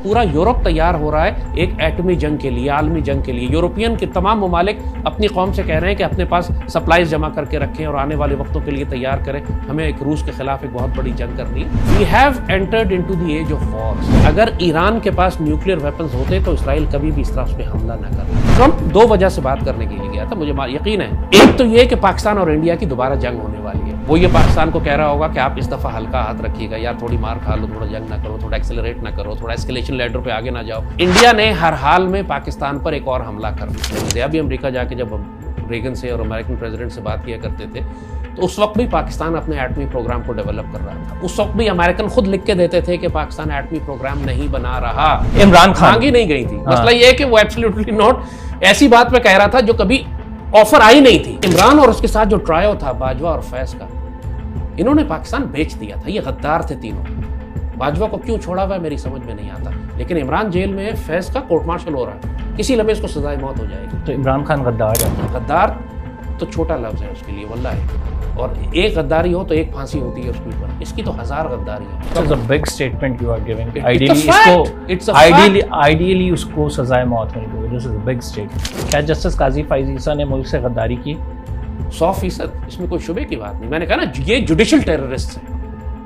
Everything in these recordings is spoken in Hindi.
पूरा यूरोप तैयार हो रहा है एक एटमी जंग के लिए, आलमी जंग के लिए। यूरोपियन के तमाम ममालिक अपनी कौम से कह रहे हैं कि अपने पास सप्लाईज जमा करके रखें और आने वाले वक्तों के लिए तैयार करें। हमें एक रूस के खिलाफ एक बहुत बड़ी जंग करनी है। We have entered into the age of wars. अगर ईरान के पास न्यूक्लियर वेपन्स होते तो इसराइल कभी भी इस तरह उस पर हमला न करता। ट्रंप दो वजह से बात करने के लिए गया था, मुझे यकीन है। एक तो ये कि पाकिस्तान और इंडिया की दोबारा जंग होने वाली है। वो ये पाकिस्तान को कह रहा होगा कि आप इस दफा हल्का हाथ रखिएगा यार, थोड़ी मार खा लो, थोड़ा जंग ना करो, थोड़ा एक्सेलरेट ना करो, थोड़ा एस्केलेशन लेडर पे आगे ना जाओ। इंडिया ने हर हाल में पाकिस्तान पर एक और हमला कर दिया। अभी अमेरिका जाके जब रेगन से और अमेरिकन प्रेसिडेंट से बात किया करते थे तो उस वक्त भी पाकिस्तान अपने एटमी प्रोग्राम को डेवलप कर रहा था। उस वक्त भी अमेरिकन खुद लिख के देते थे कि पाकिस्तान एटमी प्रोग्राम नहीं बना रहा। इमरान खान मांगी नहीं गई थी। मसला ये है कि वो एब्सोल्युटली नॉट ऐसी बात पे कह रहा था जो कभी ऑफर आई नहीं थी। इमरान और उसके साथ जो ट्रायो था बाजवा और फैज का, इन्होंने पाकिस्तान बेच दिया था। ये गद्दार थे तीनों। बाजवा को क्यों छोड़ा हुआ है मेरी समझ में नहीं आता, लेकिन इमरान जेल में है, फैज का कोर्ट मार्शल हो रहा है, किसी लम्हे इसको सजाए मौत हो जाएगी। तो इमरान खान गद्दार है। गद्दार तो छोटा लफ्ज है उसके लिए वल्लाह। और एक गद्दारी हो तो एक फांसी होती है उसके ऊपर, इसकी तो हजार गद्दारी है। It's a big statement you are giving. It's a fact. Ideally उसको सजाए मौत मिल गई। This is a big statement. क्या जस्टिस काजी फैज ईसा ने मुल्क से गद्दारी की? 100%, इसमें कोई शुबे की बात नहीं। मैंने कहा ना, ये जुडिशल टेररिस्ट है।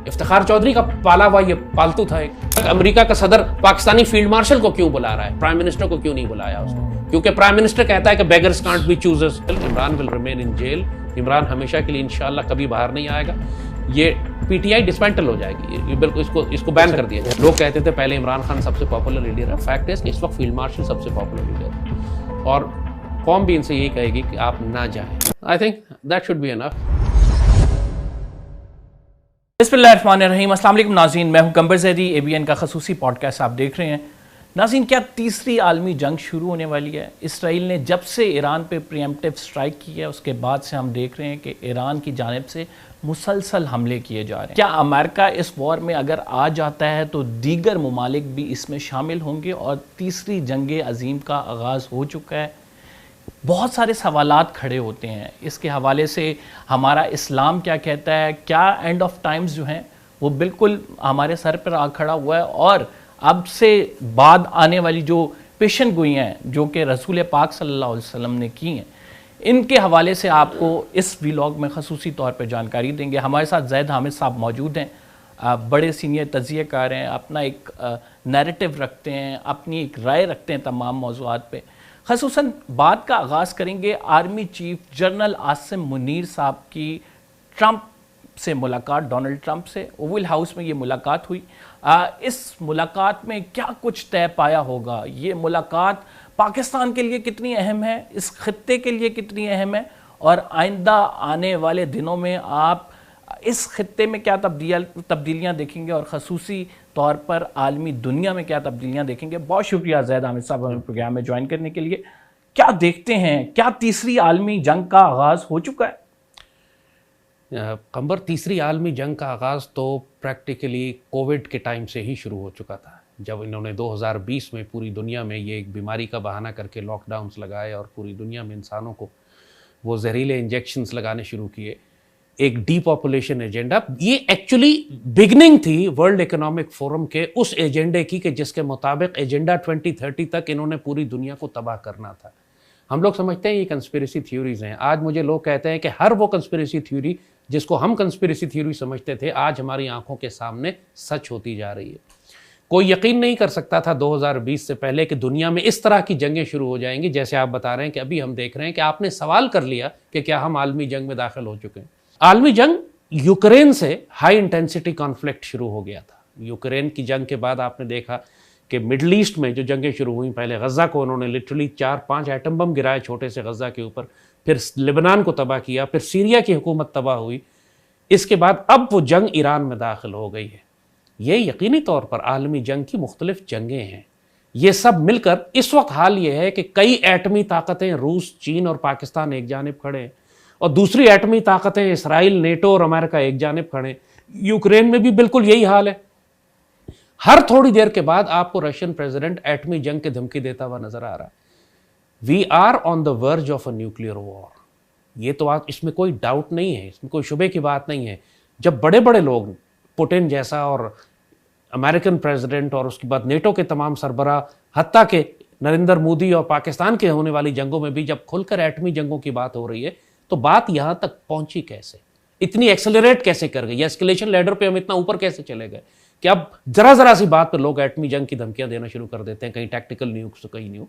इफ्तिखार चौधरी का पाला हुआ ये पालतू था एक। अमेरिका का सदर पाकिस्तानी फील्ड मार्शल को क्यों बुला रहा है, प्राइम मिनिस्टर को क्यों नहीं बुलाया उसको? क्योंकि प्राइम मिनिस्टर कहता है कि beggars can't be choosers. Imran will remain in jail. Imran हमेशा के लिए इंशाल्लाह कभी बाहर नहीं आएगा। ये पीटीआई डिसमेंटल हो जाएगी। ये बिल्कुल इसको बैन कर दिया जाए। लोग कहते थे पहले इमरान खान सबसे पॉपुलर लीडर है। फैक्ट है इस वक्त फील्ड मार्शल सबसे पॉपुलर लीडर है और कौम भी इनसे यही कहेगी कि आप ना जाएं। आई think that should be enough. बिस्मिल्लाहिर्रहमानिर्रहीम। अस्सलाम वालेकुम नाज़रीन, मैं हूं कंबर ज़ैदी। एबीएन का खसूसी पॉडकास्ट आप देख रहे हैं। नाज़रीन, क्या तीसरी आलमी जंग शुरू होने वाली है? इसराइल ने जब से ईरान पे प्रीएम्प्टिव स्ट्राइक की है उसके बाद से हम देख रहे हैं कि ईरान की जानिब से मुसलसल हमले किए जा रहे हैं। क्या अमेरिका इस वॉर में अगर आ जाता है तो दीगर ममालिक भी इसमें शामिल होंगे और तीसरी जंग अजीम का आगाज़ हो चुका है? बहुत सारे सवालात खड़े होते हैं इसके हवाले से। हमारा इस्लाम क्या कहता है? क्या एंड ऑफ टाइम्स जो हैं वो बिल्कुल हमारे सर पर आ खड़ा हुआ है और अब से बाद आने वाली जो पेशन गोई हैं जो कि रसूल पाक सल्लल्लाहु अलैहि वसल्लम ने की हैं, इनके हवाले से आपको इस व्लॉग में खसूसी तौर पर जानकारी देंगे। हमारे साथ ज़ैद हामिद साहब मौजूद हैं। बड़े सीनियर तज़कियाकार हैं, अपना एक नैरेटिव रखते हैं, अपनी एक राय रखते हैं तमाम मौज़ूआत पे। ख़ुसूसन बात का आगाज़ करेंगे army chief general Asim Munir साहब की ट्रंप से मुलाकात, डोनाल्ड ट्रंप से ओवल हाउस में ये मुलाकात हुई। इस मुलाकात में क्या कुछ तय पाया होगा? ये मुलाकात पाकिस्तान के लिए कितनी अहम है, इस खित्ते के लिए कितनी अहम है और आइंदा आने वाले दिनों में आप इस खित्ते में क्या तब्दीलियाँ देखेंगे और खसूसी तौर पर आलमी दुनिया में क्या तब्दीलियाँ देखेंगे? बहुत शुक्रिया ज़ैद हामिद साहब हमें प्रोग्राम में ज्वाइन करने के लिए। क्या देखते हैं, क्या तीसरी आलमी जंग का आगाज़ हो चुका है? कंबर, तीसरी आलमी जंग का आगाज़ तो प्रैक्टिकली कोविड के टाइम से ही शुरू हो चुका था, जब इन्होंने 2020 में पूरी दुनिया में ये एक बीमारी का बहाना करके लॉकडाउन्स लगाए और पूरी दुनिया में इंसानों को वो जहरीले इंजेक्शंस लगाने शुरू किए। एक डीपॉपुलेशन एजेंडा, ये एक्चुअली बिगनिंग थी वर्ल्ड इकोनॉमिक फोरम के उस एजेंडे की कि जिसके मुताबिक एजेंडा 2030 तक इन्होंने पूरी दुनिया को तबाह करना था। हम लोग समझते हैं ये कंस्पिरेसी थ्योरीज हैं। आज मुझे लोग कहते हैं कि हर वो कंस्पिरेसी थ्योरी जिसको हम कंस्पिरेसी थ्योरी समझते थे आज हमारी आंखों के सामने सच होती जा रही है। कोई यकीन नहीं कर सकता था 2020 से पहले कि दुनिया में इस तरह की जंगें शुरू हो जाएंगी जैसे आप बता रहे हैं कि अभी हम देख रहे हैं कि आपने सवाल कर लिया कि क्या हम आलमी जंग में दाखिल हो चुके हैं। आलमी जंग यूक्रेन से हाई इंटेंसिटी कॉन्फ्लिक्ट शुरू हो गया था। यूक्रेन की जंग के बाद आपने देखा कि मिडल ईस्ट में जो जंगें शुरू हुई, पहले गज़ा को उन्होंने लिटरली 4-5 एटम बम गिराए छोटे से गज़ा के ऊपर, फिर लेबनान को तबाह किया, फिर सीरिया की हुकूमत तबाह हुई। इसके बाद अब वो जंग ईरान में दाखिल हो गई है। ये यकीनी तौर पर आलमी जंग की मुख्तलिफ जंगें हैं। ये सब मिलकर इस वक्त हाल ये है कि कई एटमी ताकतें, रूस, चीन और पाकिस्तान एक जानिब खड़े हैं और दूसरी एटमी ताकतें इसराइल, नेटो और अमेरिका एक जानिब खड़े हैं। यूक्रेन में भी बिल्कुल यही हाल है। हर थोड़ी देर के बाद आपको रशियन प्रेसिडेंट एटमी जंग की धमकी देता हुआ नजर आ रहा है। We are on the verge of a nuclear war. ये तो आप, इसमें कोई डाउट नहीं है, इसमें कोई शुबे की बात नहीं है। जब बड़े बड़े लोग, पुतिन जैसा और अमेरिकन प्रेसिडेंट और उसके बाद नेटो के तमाम सरबराह, हत्ता के नरेंद्र मोदी और पाकिस्तान के होने वाली जंगों में भी जब खुलकर एटमी जंगों की बात हो रही है, तो बात यहां तक पहुंची कैसे, इतनी एक्सेलरेट कैसे कर गई, एस्केलेशन लैडर पे हम इतना ऊपर कैसे चले गए कि अब जरा सी बात पर लोग एटमी जंग की धमकियां देना शुरू कर देते हैं, कहीं टैक्टिकल न्यूक्स तो कहीं न्यू।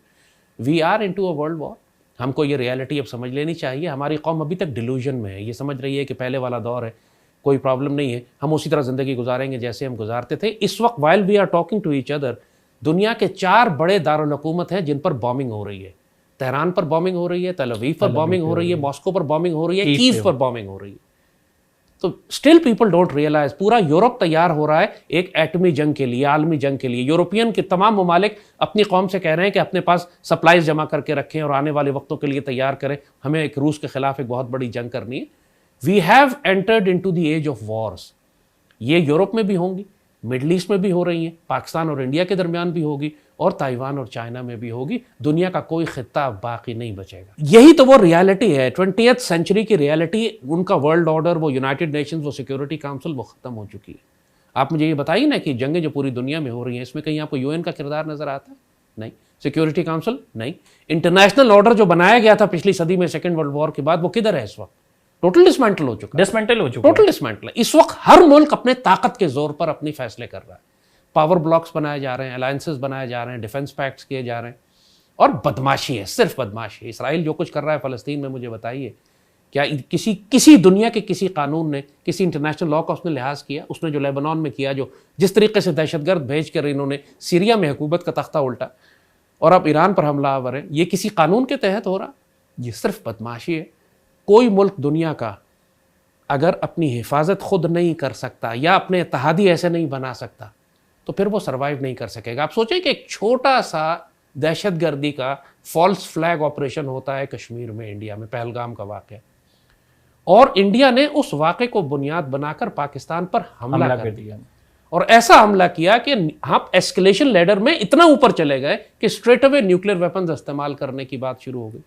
We are into a world war. हमको ये रियलिटी अब समझ लेनी चाहिए। हमारी कौम अभी तक डिल्यूजन में है, ये समझ रही है कि पहले वाला दौर है, कोई प्रॉब्लम नहीं है, हम उसी तरह जिंदगी गुजारेंगे जैसे हम गुजारते थे। इस वक्त while we are talking to each other, दुनिया के 4 बड़े दारुल हुकूमत हैं जिन पर बॉम्बिंग हो रही है। तेहरान पर बॉम्बिंग हो रही है, तेल अवीव पर बॉम्बिंग हो रही है, मॉस्को पर बॉम्बिंग हो रही है, कीव पर बॉम्बिंग हो रही है। तो स्टिल पीपल डोंट रियलाइज, पूरा यूरोप तैयार हो रहा है एक एटमी जंग के लिए, आलमी जंग के लिए। यूरोपियन के तमाम ममालिक अपनी कौम से कह रहे हैं कि अपने पास सप्लाईज जमा करके रखें और आने वाले वक्तों के लिए तैयार करें, हमें एक रूस के खिलाफ एक बहुत बड़ी जंग करनी है। We have entered into the age of wars. ये यूरोप में भी होंगी, मिडल ईस्ट में भी हो रही हैं, पाकिस्तान और इंडिया के दरमियान भी होगी, और ताइवान और चाइना में भी होगी। दुनिया का कोई खित्ता बाकी नहीं बचेगा। यही तो वो रियलिटी है, 20th सेंचुरी की रियलिटी। उनका वर्ल्ड ऑर्डर, वो यूनाइटेड नेशंस, वो सिक्योरिटी काउंसिल, वो खत्म हो चुकी है। आप मुझे ये बताइए ना कि जंगें जो पूरी दुनिया में हो रही हैं, इसमें कहीं आपको यूएन का किरदार नजर आता है? नहीं। Security council? नहीं। इंटरनेशनल ऑर्डर जो बनाया गया था पिछली सदी में सेकेंड वर्ल्ड वॉर के बाद, वो किधर है इस वक्त? टोटल डिसमेंटल हो चुका, टोटल डिसमेंटल। इस वक्त हर मुल्क अपने ताकत के जोर पर अपनी फैसले कर रहा है। पावर ब्लॉक्स बनाए जा रहे हैं, अलायंसेस बनाए जा रहे हैं, डिफेंस पैक्ट्स किए जा रहे हैं, और बदमाशी है, सिर्फ बदमाशी है। इसराइल जो कुछ कर रहा है फ़लस्तीन में, मुझे बताइए क्या किसी दुनिया के किसी कानून ने, किसी इंटरनेशनल लॉ का उसने लिहाज किया? उसने जो लेबनान में किया, जो जिस तरीके से दहशतगर्द भेज कर इन्होंने सीरिया में हुकूमत का तख्ता उल्टा और अब ईरान पर हमलावर है, ये किसी कानून के तहत हो रहा? ये सिर्फ बदमाशी है। कोई मुल्क दुनिया का अगर अपनी हिफाजत खुद नहीं कर सकता या अपने इत्तेहादी ऐसे नहीं बना सकता, तो फिर वो सरवाइव नहीं कर सकेगा। आप सोचें कि एक छोटा सा दहशतगर्दी का फॉल्स फ्लैग ऑपरेशन होता है कश्मीर में, इंडिया में, पहलगाम का वाक़या, और इंडिया ने उस वाक़े को बुनियाद बनाकर पाकिस्तान पर हमला कर दिया, और ऐसा हमला किया कि आप एस्केलेशन लैडर में इतना ऊपर चले गए कि स्ट्रेट अवे न्यूक्लियर वेपन्स इस्तेमाल करने की बात शुरू हो गई।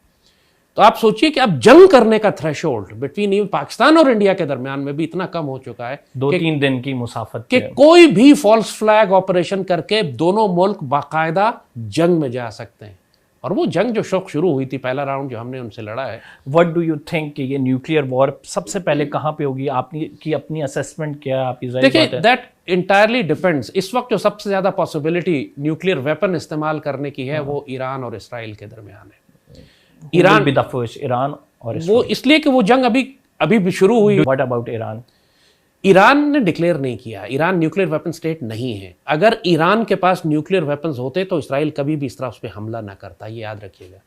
तो आप सोचिए कि अब जंग करने का थ्रेशोल्ड बिटवीन पाकिस्तान और इंडिया के दरमियान में भी इतना कम हो चुका है, 2-3 दिन की मुसाफत कि कोई भी फॉल्स फ्लैग ऑपरेशन करके दोनों मुल्क बाकायदा जंग में जा सकते हैं। और वो जंग जो शुरू हुई थी, पहला राउंड जो हमने उनसे लड़ा है। व्हाट डू यू थिंक कि ये न्यूक्लियर वॉर सबसे पहले कहाँ पे होगी? आपकी अपनी असेसमेंट क्या है? आपकी देखिए, दैट इंटायरली डिपेंड्स। इस वक्त जो सबसे ज्यादा पॉसिबिलिटी न्यूक्लियर वेपन इस्तेमाल करने की है, वो ईरान और इसराइल के दरमियान है। ईरान और वो इसलिए कि वो जंग अभी भी शुरू हुई। What about Iran? ईरान ने डिक्लेयर नहीं किया, ईरान न्यूक्लियर वेपन स्टेट नहीं है। अगर ईरान के पास न्यूक्लियर वेपन्स होते तो इसराइल कभी भी इस तरह उस पर हमला ना करता, ये याद रखिएगा।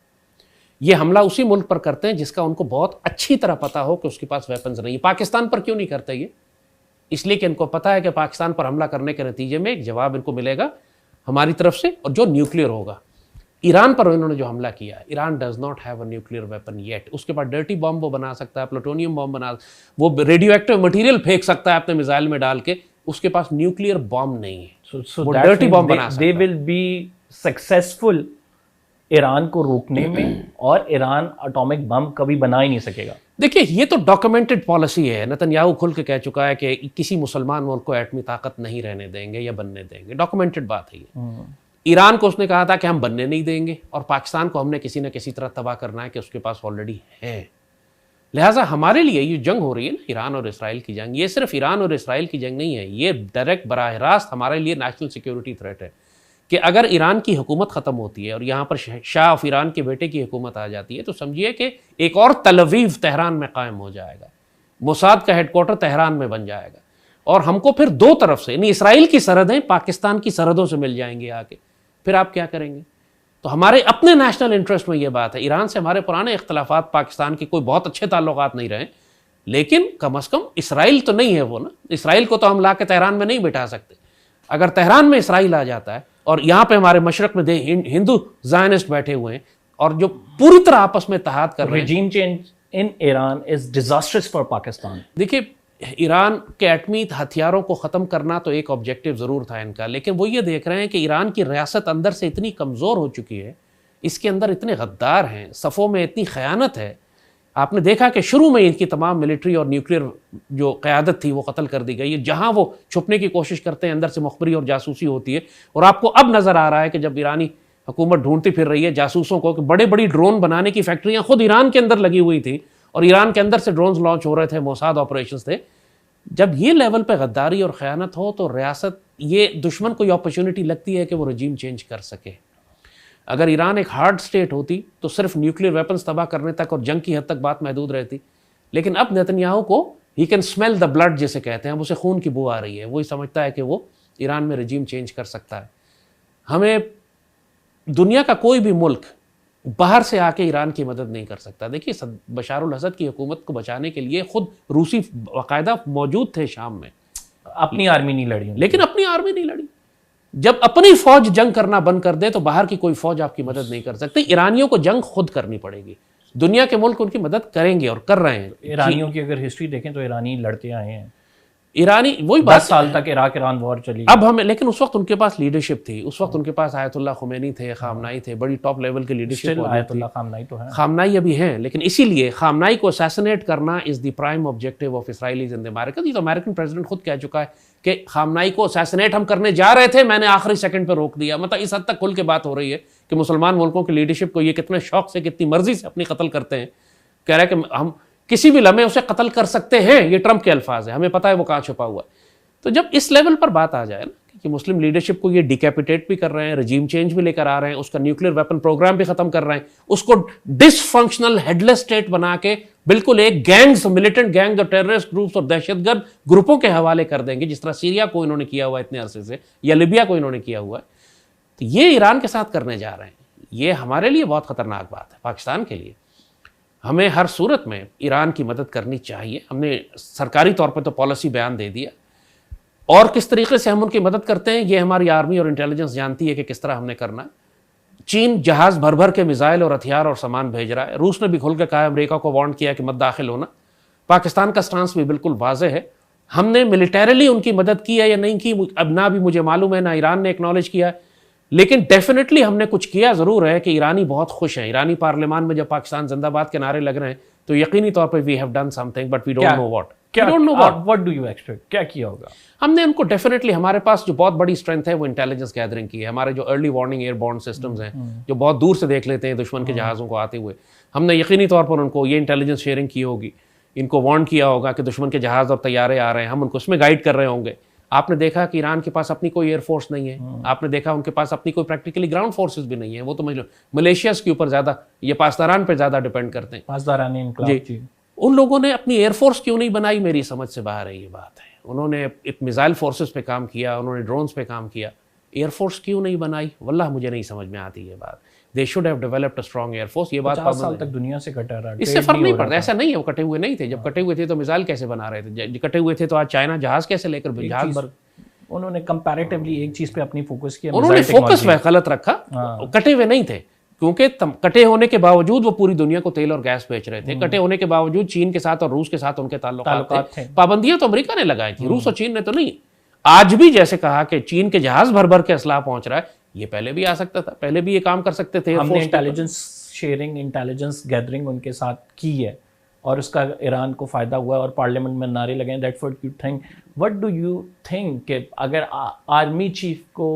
ये हमला उसी मुल्क पर करते हैं जिसका उनको बहुत अच्छी तरह पता हो कि उसके पास वेपन्स नहीं है। पाकिस्तान पर क्यों नहीं करते ये? इसलिए कि इनको पता है कि पाकिस्तान पर हमला करने के नतीजे में एक जवाब इनको मिलेगा हमारी तरफ से, और जो न्यूक्लियर होगा। ईरान पर इन्होंने जो हमला किया, Iran does not have a nuclear weapon yet. उसके बाद डर्टी बॉम्ब वो बना सकता है, प्लूटोनियम बॉम्ब वो रेडियो एक्टिव मटीरियल फेंक सकता है अपने मिसाइल में डाल के, उसके पास न्यूक्लियर बॉम्ब नहीं है। वो डर्टी बॉम्ब बना सकता है। दे विल बी सक्सेसफुल ईरान को रोकने में, और ईरान एटॉमिक बम कभी बना ही नहीं सकेगा। देखिए, ये तो डॉक्यूमेंटेड पॉलिसी है। नेतन्याहू खुल के कह चुका है कि किसी मुसलमान मुल्क को एटमी ताकत नहीं रहने देंगे या बनने देंगे। डॉक्यूमेंटेड बात है ये। ईरान को उसने कहा था कि हम बनने नहीं देंगे, और पाकिस्तान को हमने किसी न किसी तरह तबाह करना है कि उसके पास ऑलरेडी है। लिहाजा हमारे लिए ये जंग हो रही है ना, ईरान और इसराइल की जंग, ये सिर्फ ईरान और इसराइल की जंग नहीं है, ये डायरेक्ट बराह रास्त हमारे लिए नेशनल सिक्योरिटी थ्रेट है। कि अगर ईरान की हुकूमत ख़त्म होती है और यहाँ पर शाह ऑफ ईरान के बेटे की हुकूमत आ जाती है, तो समझिए कि एक और तल अवीव तेहरान में कायम हो जाएगा, मोसाद का हेडक्वार्टर तेहरान में बन जाएगा, और हमको फिर दो तरफ से, यानी इसराइल की सरहदें पाकिस्तान की सरहदों से मिल जाएंगी आके। फिर आप क्या करेंगे? तो हमारे अपने नेशनल इंटरेस्ट में ये बात है। ईरान से हमारे पुराने इख्तलाफात, पाकिस्तान के कोई बहुत अच्छे ताल्लुकात नहीं रहे, लेकिन कम अज़ कम इसराइल तो नहीं है वो ना। इसराइल को तो हम ला के तेहरान में नहीं बिठा सकते। अगर तेहरान में इसराइल आ जाता है और यहाँ पे हमारे मशरक में हिंदू ज़ायनिस्ट बैठे हुए हैं और जो पूरी तरह आपस में इत्तेहाद कर रहे हैं। regime change in Iran is disastrous for Pakistan। देखिए, ईरान के एटमी हथियारों को ख़त्म करना तो एक ऑब्जेक्टिव ज़रूर था इनका, लेकिन वो ये देख रहे हैं कि ईरान की रियासत अंदर से इतनी कमज़ोर हो चुकी है, इसके अंदर इतने गद्दार हैं, सफ़ों में इतनी ख़यानत है आपने देखा कि शुरू में इनकी तमाम मिलिट्री और न्यूक्लियर जो क़यादत थी वो कत्ल कर दी गई है। जहां वो छुपने की कोशिश करते हैं अंदर से मुखबरी और जासूसी होती है। और आपको अब नज़र आ रहा है कि जब ईरानी हुकूमत ढूंढती फिर रही है जासूसों को, कि बड़े बड़ी ड्रोन बनाने की फैक्ट्रियां खुद ईरान के अंदर लगी हुई थी और ईरान के अंदर से ड्रोन लॉन्च हो रहे थे, मोसाद ऑपरेशंस थे। जब ये लेवल पे गद्दारी और ख़यानत हो तो रियासत, ये दुश्मन को ये अपॉर्चुनिटी लगती है कि वो रजीम चेंज कर सके। अगर ईरान एक हार्ड स्टेट होती तो सिर्फ न्यूक्लियर वेपन्स तबाह करने तक और जंग की हद तक बात महदूद रहती। लेकिन अब नेतन्याहू को he can smell the blood जिसे कहते हैं, अब उसे खून की बू आ रही है। वही समझता है कि वो ईरान में रजीम चेंज कर सकता है। हमें दुनिया का कोई भी मुल्क बाहर से आके ईरान की मदद नहीं कर सकता। देखिए बशारुल असद की हुकूमत को बचाने के लिए खुद रूसी बाकायदा मौजूद थे शाम में, अपनी आर्मी नहीं लड़ी, लेकिन अपनी आर्मी नहीं लड़ी। जब अपनी फौज जंग करना बंद कर दे तो बाहर की कोई फौज आपकी मदद नहीं कर सकती। ईरानियों को जंग खुद करनी पड़ेगी। दुनिया के मुल्क उनकी मदद करेंगे और कर रहे हैं। ईरानियों की अगर हिस्ट्री देखें तो ईरानी लड़ते आए हैं, ईरानी वही 10 बात। साल तक इराक ईरान वॉर चली। अब हमें, लेकिन उस वक्त उनके पास लीडरशिप थी, उस वक्त उनके पास आयतुल्लाह खुमैनी थे, खामनाई थे, बड़ी टॉप लेवल की लीडरशिप। आयतुल्लाह खामनाई तो है, खामनाई अभी हैं, लेकिन इसीलिए खामनाई को असैसिनेट करना is the prime objective of Israelites in the America. ये तो अमेरिकन प्रेसिडेंट खुद कह चुका है कि खामनाई को असैसिनेट हम करने जा रहे थे, मैंने आखिरी सेकंड पर रोक दिया। मतलब इस हद तक खुल के बात हो रही है कि मुसलमान मुल्कों की लीडरशिप को ये कितने शौक से, कितनी मर्जी से अपनी कत्ल करते हैं। कह रहे हैं कि हम किसी भी लम्हे उसे कत्ल कर सकते हैं। ये ट्रंप के अल्फाज है, हमें पता है वो कहाँ छुपा हुआ है। तो जब इस लेवल पर बात आ जाए ना कि मुस्लिम लीडरशिप को ये डिकैपिटेट भी कर रहे हैं, रजीम चेंज भी लेकर आ रहे हैं, उसका न्यूक्लियर वेपन प्रोग्राम भी खत्म कर रहे हैं, उसको डिसफंक्शनल हेडलेस स्टेट बना के बिल्कुल एक गैंग्स, मिलिटेंट गैंग्स और टेररिस्ट ग्रुप्स और दहशतगर्द ग्रुपों के हवाले कर देंगे, जिस तरह सीरिया को इन्होंने किया हुआ है इतने अरसे से, या लिबिया को इन्होंने किया हुआ है। तो ये ईरान के साथ करने जा रहे हैं। ये हमारे लिए बहुत खतरनाक बात है, पाकिस्तान के लिए। हमें हर सूरत में ईरान की मदद करनी चाहिए। हमने सरकारी तौर पर तो पॉलिसी बयान दे दिया, और किस तरीके से हम उनकी मदद करते हैं ये हमारी आर्मी और इंटेलिजेंस जानती है कि किस तरह हमने करना है। चीन जहाज भर भर के मिसाइल और हथियार और सामान भेज रहा है। रूस ने भी खुल के कहा है, अमेरिका को वार्न किया कि मत दाखिल होना। पाकिस्तान का स्टांस भी बिल्कुल वाज़ेह है। हमने मिलिटरीली उनकी मदद की है या नहीं की, अब ना भी मुझे मालूम है, ना ईरान ने एक्नॉलेज किया है, लेकिन डेफिनेटली हमने कुछ किया ज़रूर है कि ईरानी बहुत खुश हैं। ईरानी पार्लियामान में जब पाकिस्तान जिंदाबाद के नारे लग रहे हैं तो यकीनी तौर पर we have done something, but we don't know what. What do you expect, क्या किया होगा? हमने उनको डेफिनेटली, हमारे पास जो बहुत बड़ी स्ट्रेंथ है वो इंटेलिजेंस गैदरिंग की है। हमारे जो अर्ली वार्निंग एयरबॉर्न सिस्टम्स हैं, जो बहुत दूर से देख लेते हैं दुश्मन के जहाज़ों को आते हुए, हमने यकीनी तौर पर उनको ये इंटेलिजेंस शेयरिंग की होगी, इनको वार्न किया होगा कि दुश्मन के जहाज़ और तैयारे आ रहे हैं, हम उनको उसमें गाइड कर रहे होंगे। आपने देखा कि ईरान के पास अपनी कोई एयरफोर्स नहीं है, आपने देखा उनके पास अपनी कोई प्रैक्टिकली ग्राउंड फोर्सेस भी नहीं है। वो तो मलेशिया के ऊपर ज़्यादा, ये पासदारान पर ज़्यादा डिपेंड करते हैं। पासदारान जी, उन लोगों ने अपनी एयरफोर्स क्यों नहीं बनाई, मेरी समझ से बाहर है ये बात है। उन्होंने मिसाइल फोर्सेस पे काम किया, उन्होंने ड्रोन्स पे काम किया, एयरफोर्स क्यों नहीं बनाई, वल्लाह मुझे नहीं समझ में आती ये बात। They should have developed a strong air force. ये बात 50 साल तक दुनिया से कटा रहा, इससे फर्क नहीं पड़ता। ऐसा नहीं है वो कटे हुए नहीं थे। जब कटे हुए थे तो मिसाइल कैसे बना रहे थे, कटे हुए थे तो आज चाइना जहाज कैसे लेकर जहाज भर। उन्होंने कंपैरेटिवली एक चीज पे अपनी फोकस किया, उन्होंने फोकस गलत रखा, कटे हुए नहीं थे। क्योंकि कटे होने के बावजूद वो पूरी दुनिया को तेल और गैस बेच रहे थे। कटे होने के बावजूद चीन के साथ और रूस के साथ उनके ताल्लुकात थे। पाबंदियां तो अमेरिका ने लगाई थी, रूस और चीन ने तो नहीं। आज भी जैसे कहा कि चीन के जहाज भर भर के असलाह पहुंच रहा है, ये पहले भी आ सकता था, पहले भी ये काम कर सकते थे। हमने इंटेलिजेंस शेयरिंग, इंटेलिजेंस गैदरिंग उनके साथ की है और उसका ईरान को फायदा हुआ है और पार्लियामेंट में नारे लगे। That's what you think, what do you think कि अगर आर्मी चीफ को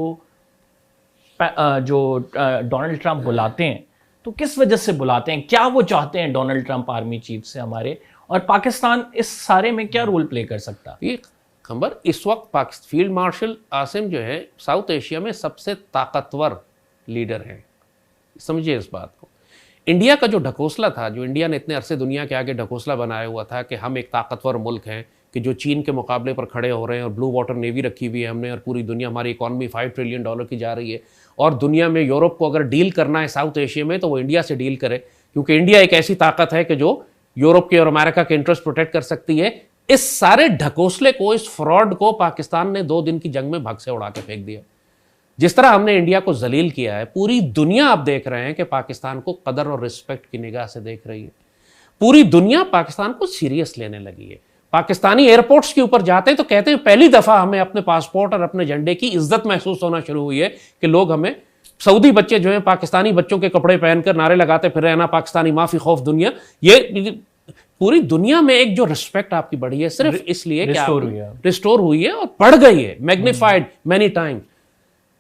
जो डोनाल्ड ट्रंप बुलाते हैं तो किस वजह से बुलाते हैं, क्या वो चाहते हैं डोनाल्ड ट्रंप आर्मी चीफ से हमारे, और पाकिस्तान इस सारे में क्या रोल प्ले कर सकता है? ये खबर इस वक्त फील्ड मार्शल आसिम जो है साउथ एशिया में सबसे ताकतवर लीडर हैं, समझिए इस बात को। इंडिया का जो ढकोसला था, जो इंडिया ने इतने अरसे दुनिया के आगे ढकोसला बनाया हुआ था कि हम एक ताकतवर मुल्क हैं, कि जो चीन के मुकाबले पर खड़े हो रहे हैं, और ब्लू वाटर नेवी रखी हुई है हमने, और पूरी दुनिया, हमारी इकॉनमी $5 ट्रिलियन की जा रही है, और दुनिया में यूरोप को अगर डील करना है साउथ एशिया में तो वो इंडिया से डील करे, क्योंकि इंडिया एक ऐसी ताकत है कि जो यूरोप के और अमेरिका के इंटरेस्ट प्रोटेक्ट कर सकती है। इस सारे ढकोसले को, इस फ्रॉड को पाकिस्तान ने 2 दिन की जंग में भग से उड़ा के फेंक दिया। जिस तरह हमने इंडिया को जलील किया है, पूरी दुनिया आप देख रहे हैं कि पाकिस्तान को कदर और रिस्पेक्ट की निगाह से देख रही है। पूरी दुनिया पाकिस्तान को सीरियस लेने लगी है। पाकिस्तानी एयरपोर्ट्स के ऊपर जाते हैं तो कहते हैं पहली दफा हमें अपने पासपोर्ट और अपने झंडे की इज्जत महसूस होना शुरू हुई है कि लोग हमें सऊदी बच्चे जो हैं पाकिस्तानी बच्चों के कपड़े पहनकर नारे लगाते फिर रहना पाकिस्तानी माफी खौफ दुनिया, ये पूरी दुनिया में एक जो रिस्पेक्ट आपकी बढ़ी है सिर्फ इसलिए कि रिस्टोर हुई है और बढ़ गई है, magnified many times.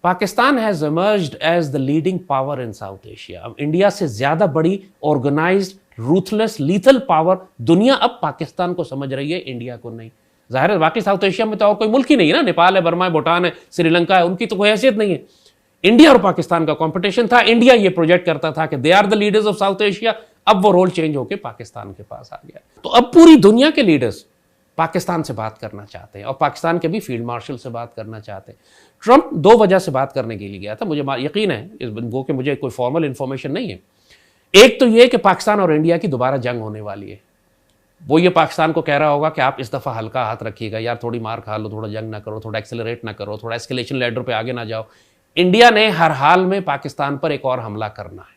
Pakistan has emerged as the leading power in South Asia. अब इंडिया से ज्यादा बड़ी ऑर्गेनाइज्ड रूथलेस लीथल पावर दुनिया अब पाकिस्तान को समझ रही है, इंडिया को नहीं। जाहिर है बाकी साउथ एशिया में तो और कोई मुल्क ही नहीं है ना, नेपाल है, बर्मा है, भूटान है, श्रीलंका है, उनकी तो कोई हैसियत नहीं है। इंडिया और पाकिस्तान का कंपटीशन था, इंडिया ये प्रोजेक्ट करता था कि they are the leaders of South Asia. अब वो रोल चेंज होकर पाकिस्तान के पास आ गया। तो अब पूरी दुनिया के लीडर्स पाकिस्तान से बात करना चाहते हैं और पाकिस्तान के भी फील्ड मार्शल से बात करना चाहते हैं। ट्रंप 2 वजह से बात करने के लिए गया था, मुझे यकीन है इस वो कि मुझे कोई फॉर्मल इंफॉर्मेशन नहीं है। एक तो ये कि पाकिस्तान और इंडिया की दोबारा जंग होने वाली है। वो ये पाकिस्तान को कह रहा होगा कि आप इस दफ़ा हल्का हाथ रखिएगा यार, थोड़ी मार खा लो, थोड़ा जंग ना करो, थोड़ा एक्सेलरेट ना करो, थोड़ा एस्केलेशन लैडर पे आगे ना जाओ। इंडिया ने हर हाल में पाकिस्तान पर एक और हमला करना है,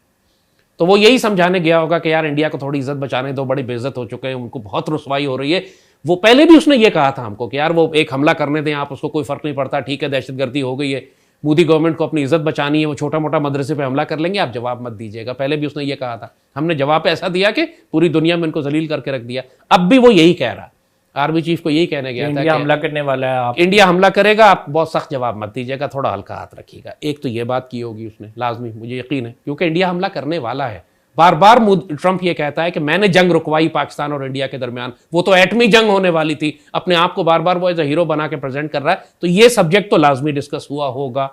तो वो यही समझाने गया होगा कि यार इंडिया को थोड़ी इज्जत बचाने दो, बड़ी बेइज्जत हो चुके हैं, उनको बहुत रुसवाई हो रही है। वो पहले भी उसने ये कहा था हमको कि यार वो एक हमला करने दें, आप उसको कोई फर्क नहीं पड़ता, ठीक है दहशतगर्दी हो गई है, मोदी गवर्नमेंट को अपनी इज्जत बचानी है, वो छोटा मोटा मदरसे पे हमला कर लेंगे, आप जवाब मत दीजिएगा। पहले भी उसने ये कहा था, हमने जवाब ऐसा दिया कि पूरी दुनिया में इनको जलील करके रख दिया। अब भी वो यही कह रहा, आर्मी चीफ को यही कहने गया था इंडिया हमला करने वाला है, आप इंडिया हमला करेगा, आप बहुत सख्त जवाब मत दीजिएगा, थोड़ा हल्का हाथ रखिएगा। एक तो ये बात की होगी उसने लाजमी, मुझे यकीन है, क्योंकि इंडिया हमला करने वाला है। बार बार ट्रंप ये कहता है कि मैंने जंग रुकवाई पाकिस्तान और इंडिया के दरमियान, वो तो एटमी जंग होने वाली थी। अपने आप को बार बार वो एज अ हीरो बना के प्रेजेंट कर रहा है, तो ये सब्जेक्ट तो लाजमी डिस्कस हुआ होगा।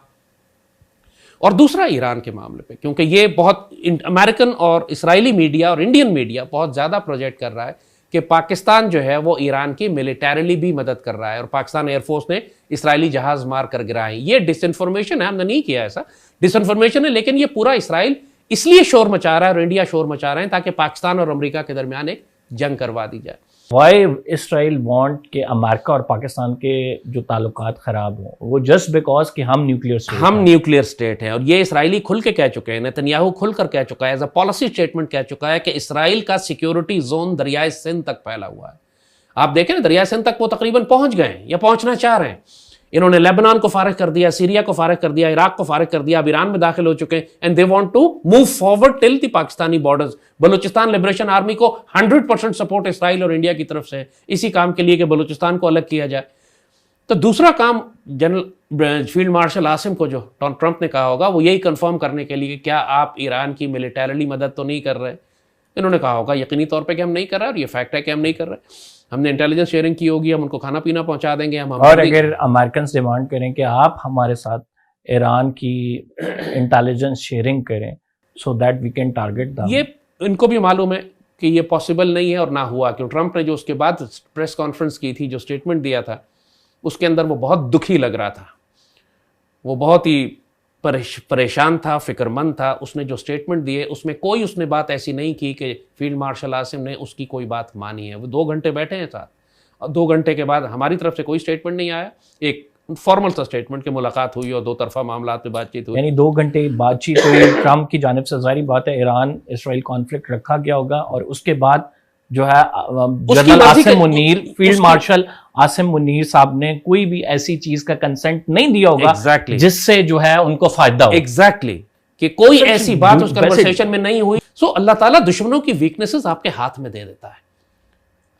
और दूसरा ईरान के मामले पे, क्योंकि ये बहुत अमेरिकन और इस्राएली मीडिया और इंडियन मीडिया बहुत ज़्यादा प्रोजेक्ट कर रहा है कि पाकिस्तान जो है वो ईरान की मिलिटरीली भी मदद कर रहा है और पाकिस्तान एयरफोर्स ने इस्राएली जहाज मार कर गिराए। ये डिसइंफॉर्मेशन है, हमने नहीं किया ऐसा, डिसइंफॉर्मेशन है, लेकिन ये पूरा इसराइल इसलिए शोर मचा रहा है और इंडिया शोर मचा रहे हैं ताकि पाकिस्तान और अमेरिका के दरमियान एक जंग करवा दी जाए। वाई इसराइल वांट के अमेरिका और पाकिस्तान के जो ताल्लुकात खराब हों, वो जस्ट बिकॉज कि हम न्यूक्लियर स्टेट हैं। और ये इसराइली खुल के कह चुके हैं, नेतन्याहू खुलकर कह चुका है, एज अ पॉलिसी स्टेटमेंट कह चुका है कि इसराइल का सिक्योरिटी जोन दरियाए सिंध तक फैला हुआ है। आप देखें ना, दरियाए सिंध तक वो तकरीबन पहुंच गए हैं या पहुंचना चाह रहे हैं। इन्होंने लेबनान को फारिग कर दिया, सीरिया को फारिग कर दिया, इराक को फारिग कर दिया, अब ईरान में दाखिल हो चुके हैं। And they want to move forward till the Pakistani borders. Balochistan liberation army को 100% सपोर्ट इसराइल और इंडिया की तरफ से है इसी काम के लिए कि बलूचिस्तान को अलग किया जाए। तो दूसरा काम जनरल फील्ड मार्शल आसिम को जो ट्रंप ने कहा होगा वो यही कंफर्म करने के लिए कि क्या आप ईरान की मिलिटरीली मदद तो नहीं कर रहे। इन्होंने कहा होगा यकीनी तौर पे कि हम नहीं कर रहे, और ये फैक्ट है कि हम नहीं कर रहे। हमने इंटेलिजेंस शेयरिंग की होगी, हम उनको खाना पीना पहुंचा देंगे। हम और अगर अमेरिकन डिमांड करें कि आप हमारे साथ ईरान की इंटेलिजेंस शेयरिंग करें so that we can target them, ये इनको भी मालूम है कि ये पॉसिबल नहीं है और ना हुआ। क्योंकि ट्रंप ने जो उसके बाद प्रेस कॉन्फ्रेंस की थी, जो स्टेटमेंट दिया था, उसके अंदर वो बहुत दुखी लग रहा था, वो बहुत ही परेशान था, फिक्रमंद था। उसने जो स्टेटमेंट दिए उसमें कोई उसने बात ऐसी नहीं की कि फील्ड मार्शल आसिम ने उसकी कोई बात मानी है। वो 2 घंटे बैठे हैं साथ, और 2 घंटे के बाद हमारी तरफ से कोई स्टेटमेंट नहीं आया। एक फॉर्मल सा स्टेटमेंट की मुलाकात हुई और 2 तरफा मामला पे बातचीत हुई, यानी 2 घंटे बातचीत हुई। ट्रंप की जानिब से जाहिर बात है ईरान इसराइल कॉन्फ्लिक्ट रखा गया होगा, और उसके बाद जो है general Asim Munir, field marshal Asim Munir साहब ने कोई भी ऐसी चीज का कंसेंट नहीं दिया होगा जिससे जो है उनको फायदा हो। कि कोई ऐसी बात उस कन्वर्सेशन में नहीं हुई। सो अल्लाह ताला दुश्मनों की वीकनेसेस आपके हाथ में दे देता है।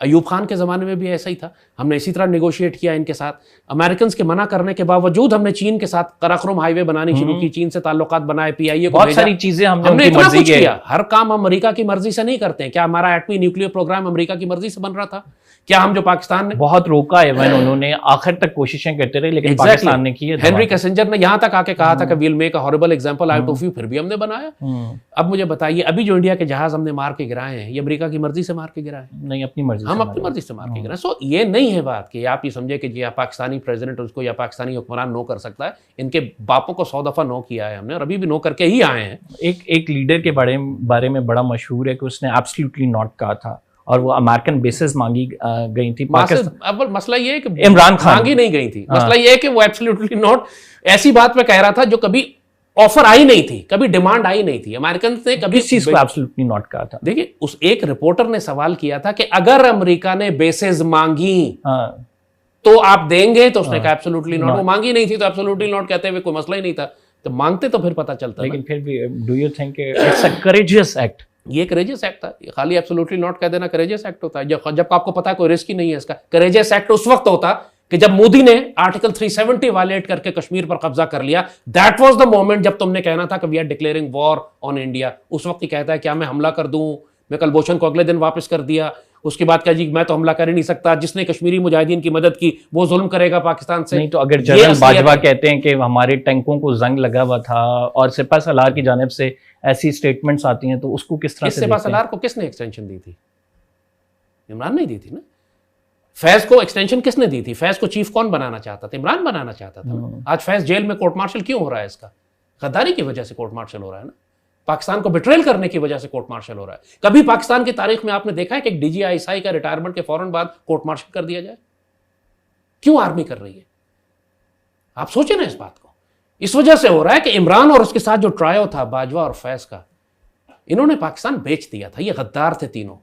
अयूब खान के ज़माने में भी ऐसा ही था, हमने इसी तरह नेगोशिएट किया इनके साथ। अमेरिकन के मना करने के बावजूद हमने चीन के साथ कराकोरम हाईवे बनानी शुरू की, चीन से ताल्लुकात बनाए, PIA को बहुत सारी चीजें हमने इतना कुछ किया। हर काम हम अमेरिका की मर्जी से नहीं करते हैं। क्या हमारा एटमी न्यूक्लियर प्रोग्राम अमेरिका की मर्जी से बन रहा था? क्या हम जो पाकिस्तान ने बहुत रोका है, उन्होंने आखिर तक कोशिशें करते रहे, लेकिन पाकिस्तान ने की है। हेनरी किसिंजर ने यहां तक आके कहा था कि we'll make a horrible example out of you, फिर भी हमने बनाया। अब मुझे बताइए, अभी जो इंडिया के जहाज हमने मार के गिराए हैं, ये अमेरिका की मर्जी से मार के गिराए? नहीं, अपनी मर्जी, हम अपनी मर्जी से मार के गिराए। सो ये नहीं है बात कि आप ये समझे कि जी पाकिस्तानी प्रेसिडेंट उसको या पाकिस्तानी हुक्मरान नो कर सकता है। इनके बापों को 100 दफा नो किया है हमने, और अभी भी नो करके ही आए हैं। एक लीडर के बारे में बड़ा मशहूर है कि उसने एब्सोल्युटली नॉट कहा था, और वो अमेरिकन बेसिस मांगी गई थी पाकिस्तान। अब मसला ये है कि इमरान खान मांगी नहीं गई थी। मसला ये है कि वो एब्सोल्युटली नॉट ऐसी बात पे कह रहा था जो कभी ऑफर आई नहीं थी, कभी डिमांड आई नहीं थी। अमेरिकन ने कभी इस चीज को एब्सोल्युटली नॉट कहा था। देखिए, उस एक रिपोर्टर ने सवाल किया था कि अगर अमेरिका ने बेसिस मांगी तो आप देंगे, तो उसने कहा एब्सोल्युटली नॉट। वो मांगी नहीं थी तो एब्सोल्युटली नॉट कहते हुए कोई मसला ही नहीं था। तो मांगते तो फिर पता चलता। लेकिन फिर भी do you think it's a courageous act? ये करेजियस एक्ट था, खाली एब्सोल्युटली नॉट कह देना करेजियस एक्ट होता है जब आपको पता है कोई रिस्क ही नहीं है इसका। करेजियस एक्ट उस वक्त होता कि जब मोदी ने आर्टिकल 370 वायलेट करके कश्मीर पर कब्जा कर लिया। दैट वाज द मोमेंट जब तुमने कहना था कि we are declaring war on India. उस वक्त ही कहता है क्या मैं हमला कर दूं, मैं कुलभूषण को अगले दिन वापस कर दिया। उसके बाद कहा जी मैं तो हमला कर ही नहीं सकता, जिसने कश्मीरी मुजाहिदीन की मदद की वो जुल्म करेगा पाकिस्तान से। नहीं तो अगर जनरल बाजवा कहते हैं कि हमारे टैंकों को जंग लगा हुआ था और सिपा सलार की जानिब से ऐसी स्टेटमेंट्स आती हैं तो उसको किस तरह से? सिपा सलार को किसने एक्सटेंशन दी थी? इमरान नहीं दी थी ना। फैज को एक्सटेंशन किसने दी थी? फैज को चीफ कौन बनाना चाहता था? इमरान बनाना चाहता था। आज फैज जेल में कोर्ट मार्शल क्यों हो रहा है? इसका गद्दारी की वजह से कोर्ट मार्शल हो रहा है ना, पाकिस्तान को बिट्रेल करने की वजह से कोर्ट मार्शल हो रहा है। कभी पाकिस्तान की तारीख में आपने देखा है कि एक DGI का रिटायरमेंट के फौरन बाद कोर्ट मार्शल कर दिया जाए? क्यों आर्मी कर रही है? आप सोचे ना इस बात को। इस वजह से हो रहा है कि इमरान और उसके साथ जो ट्रायो था बाजवा और फैज का, इन्होंने पाकिस्तान बेच दिया था। ये गद्दार थे तीनों।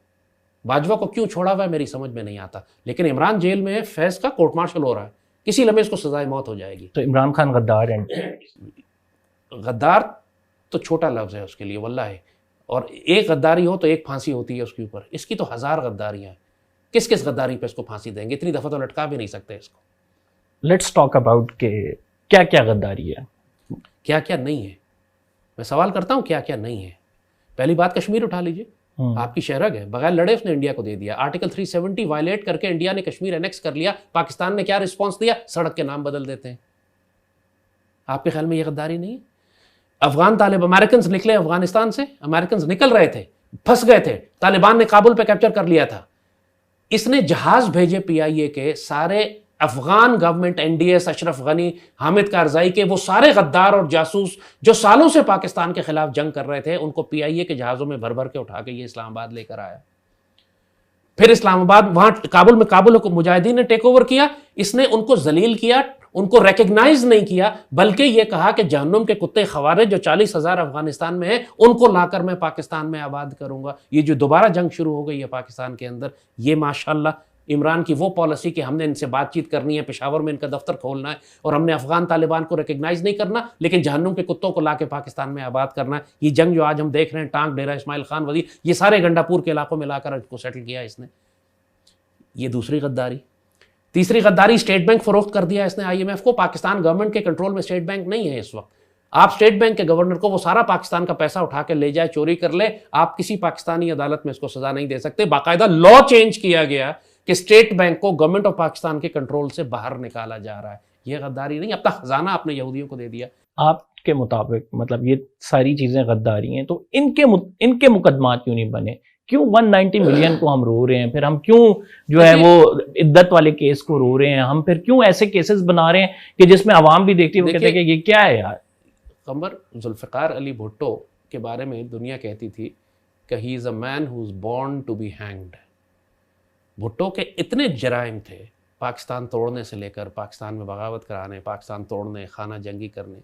बाजवा को क्यों छोड़ा हुआ है मेरी समझ में नहीं आता, लेकिन इमरान जेल में है, फैज का कोर्ट मार्शल हो रहा है, किसी लम्हे इसको सजाए मौत हो जाएगी। तो इमरान खान गद्दार है? गद्दार तो छोटा लफ्ज है उसके लिए वल्लाह, और एक गद्दारी हो तो एक फांसी होती है उसके ऊपर। इसकी तो 1000 गद्दारियां हैं। किस किस गद्दारी पे इसको फांसी देंगे? इतनी दफा तो लटका भी नहीं सकते इसको। लेट्स टॉक अबाउट के क्या क्या गद्दारी है, क्या क्या नहीं है। मैं सवाल करता हूं क्या क्या नहीं है। पहली बात कश्मीर उठा लीजिए, आपकी शहरग है, बगैर लड़े उसने इंडिया को दे दिया। आर्टिकल 370 वायलेट करके इंडिया ने कश्मीर एनेक्स कर लिया। पाकिस्तान ने क्या रिस्पॉन्स दिया? सड़क के नाम बदल देते हैं। आपके ख्याल में यह गद्दारी नहीं है? अफगान तालिबान, अमेरिकन निकले अफगानिस्तान से, अमेरिकन निकल रहे थे, फंस गए थे, तालिबान ने काबुल पे कैप्चर कर लिया था। इसने जहाज भेजे PIA के, सारे अफगान गवर्नमेंट NDS, अशरफ गनी, हामिद कारजाई के, वो सारे गद्दार और जासूस जो सालों से पाकिस्तान के खिलाफ जंग कर रहे थे, उनको PIA के जहाजों में भर भर के उठा के ये इस्लामाबाद लेकर आया। फिर इस्लामाबाद, वहां काबुल में काबुल को मुजाहिदीन ने टेक ओवर किया। इसने उनको जलील किया, उनको रिकग्नाइज नहीं किया, बल्कि यह कहा कि जहन्नुम के कुत्ते खवारे जो 40,000 अफगानिस्तान में है उनको लाकर मैं पाकिस्तान में आबाद करूंगा। ये जो दोबारा जंग शुरू हो गई है पाकिस्तान के अंदर, ये माशाल्लाह इमरान की वो पॉलिसी कि हमने इनसे बातचीत करनी है, पेशावर में इनका दफ्तर खोलना है और हमने अफगान तालिबान को रिकग्नाइज नहीं करना, लेकिन जहन्नुम के कुत्तों को लाके पाकिस्तान में आबाद करना है। ये जंग जो आज हम देख रहे हैं, टांग डेरा इस्माइल खान वजीर, ये सारे गंडापुर के इलाकों में लाकर इसको सेटल किया इसने। ये दूसरी गद्दारी। तीसरी गद्दारी, स्टेट बैंक फरोख्त कर दिया इसने IMF को। पाकिस्तान गवर्नमेंट के कंट्रोल में स्टेट बैंक नहीं है इस वक्त। आप स्टेट बैंक के गवर्नर को वो सारा पाकिस्तान का पैसा उठा के ले जाए, चोरी कर ले, आप किसी पाकिस्तानी अदालत में इसको सजा नहीं दे सकते। बाकायदा लॉ चेंज किया गया कि स्टेट बैंक को गवर्नमेंट ऑफ पाकिस्तान के कंट्रोल से बाहर निकाला जा रहा है। यह गद्दारी नहीं? अपना खजाना आपने यहूदियों को दे दिया। आपके मुताबिक मतलब ये सारी चीजें गद्दारी हैं, तो इनके मुकदमा क्यों नहीं बने? क्यों 190 मिलियन को हम रो रहे हैं? फिर हम क्यों जो है वो इद्दत वाले केस को रो रहे हैं? हम फिर क्यों ऐसे केसेस बना रहे हैं कि जिसमें आवाम भी देखती है, वो कहते हैं कि ये क्या है यार? कमर जुल्फ़िकार अली भुट्टो के बारे में दुनिया कहती थी कि he is a man who is born to be hanged. Bhutto के इतने जराइम थे, पाकिस्तान तोड़ने से लेकर पाकिस्तान में बगावत कराने, पाकिस्तान तोड़ने, खाना जंगी करने,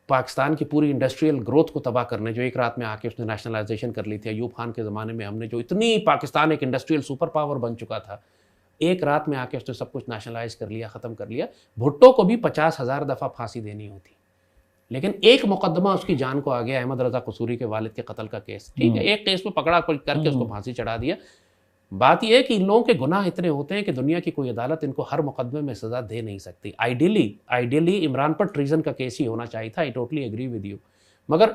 पाकिस्तान की पूरी इंडस्ट्रियल ग्रोथ को तबाह करने। जो एक रात में आके उसने नेशनलाइजेशन कर ली थी। अयूब खान के ज़माने में हमने जो इतनी, पाकिस्तान एक इंडस्ट्रियल सुपर पावर बन चुका था, एक रात में आके उसने सब कुछ नेशनलाइज कर लिया, ख़त्म कर लिया। भुट्टो को भी 50,000 दफ़ा फांसी देनी होती, लेकिन एक मुकदमा उसकी जान को आ गया, अहमद रज़ा कसूरी के वालिद के कत्ल का केस। ठीक है, एक केस में पकड़ा करके उसको फांसी चढ़ा दिया। बात यह है कि इन लोगों के गुनाह इतने होते हैं कि दुनिया की कोई अदालत इनको हर मुकदमे में सज़ा दे नहीं सकती। आइडियली इमरान पर ट्रीजन का केस ही होना चाहिए था। I totally agree with you, मगर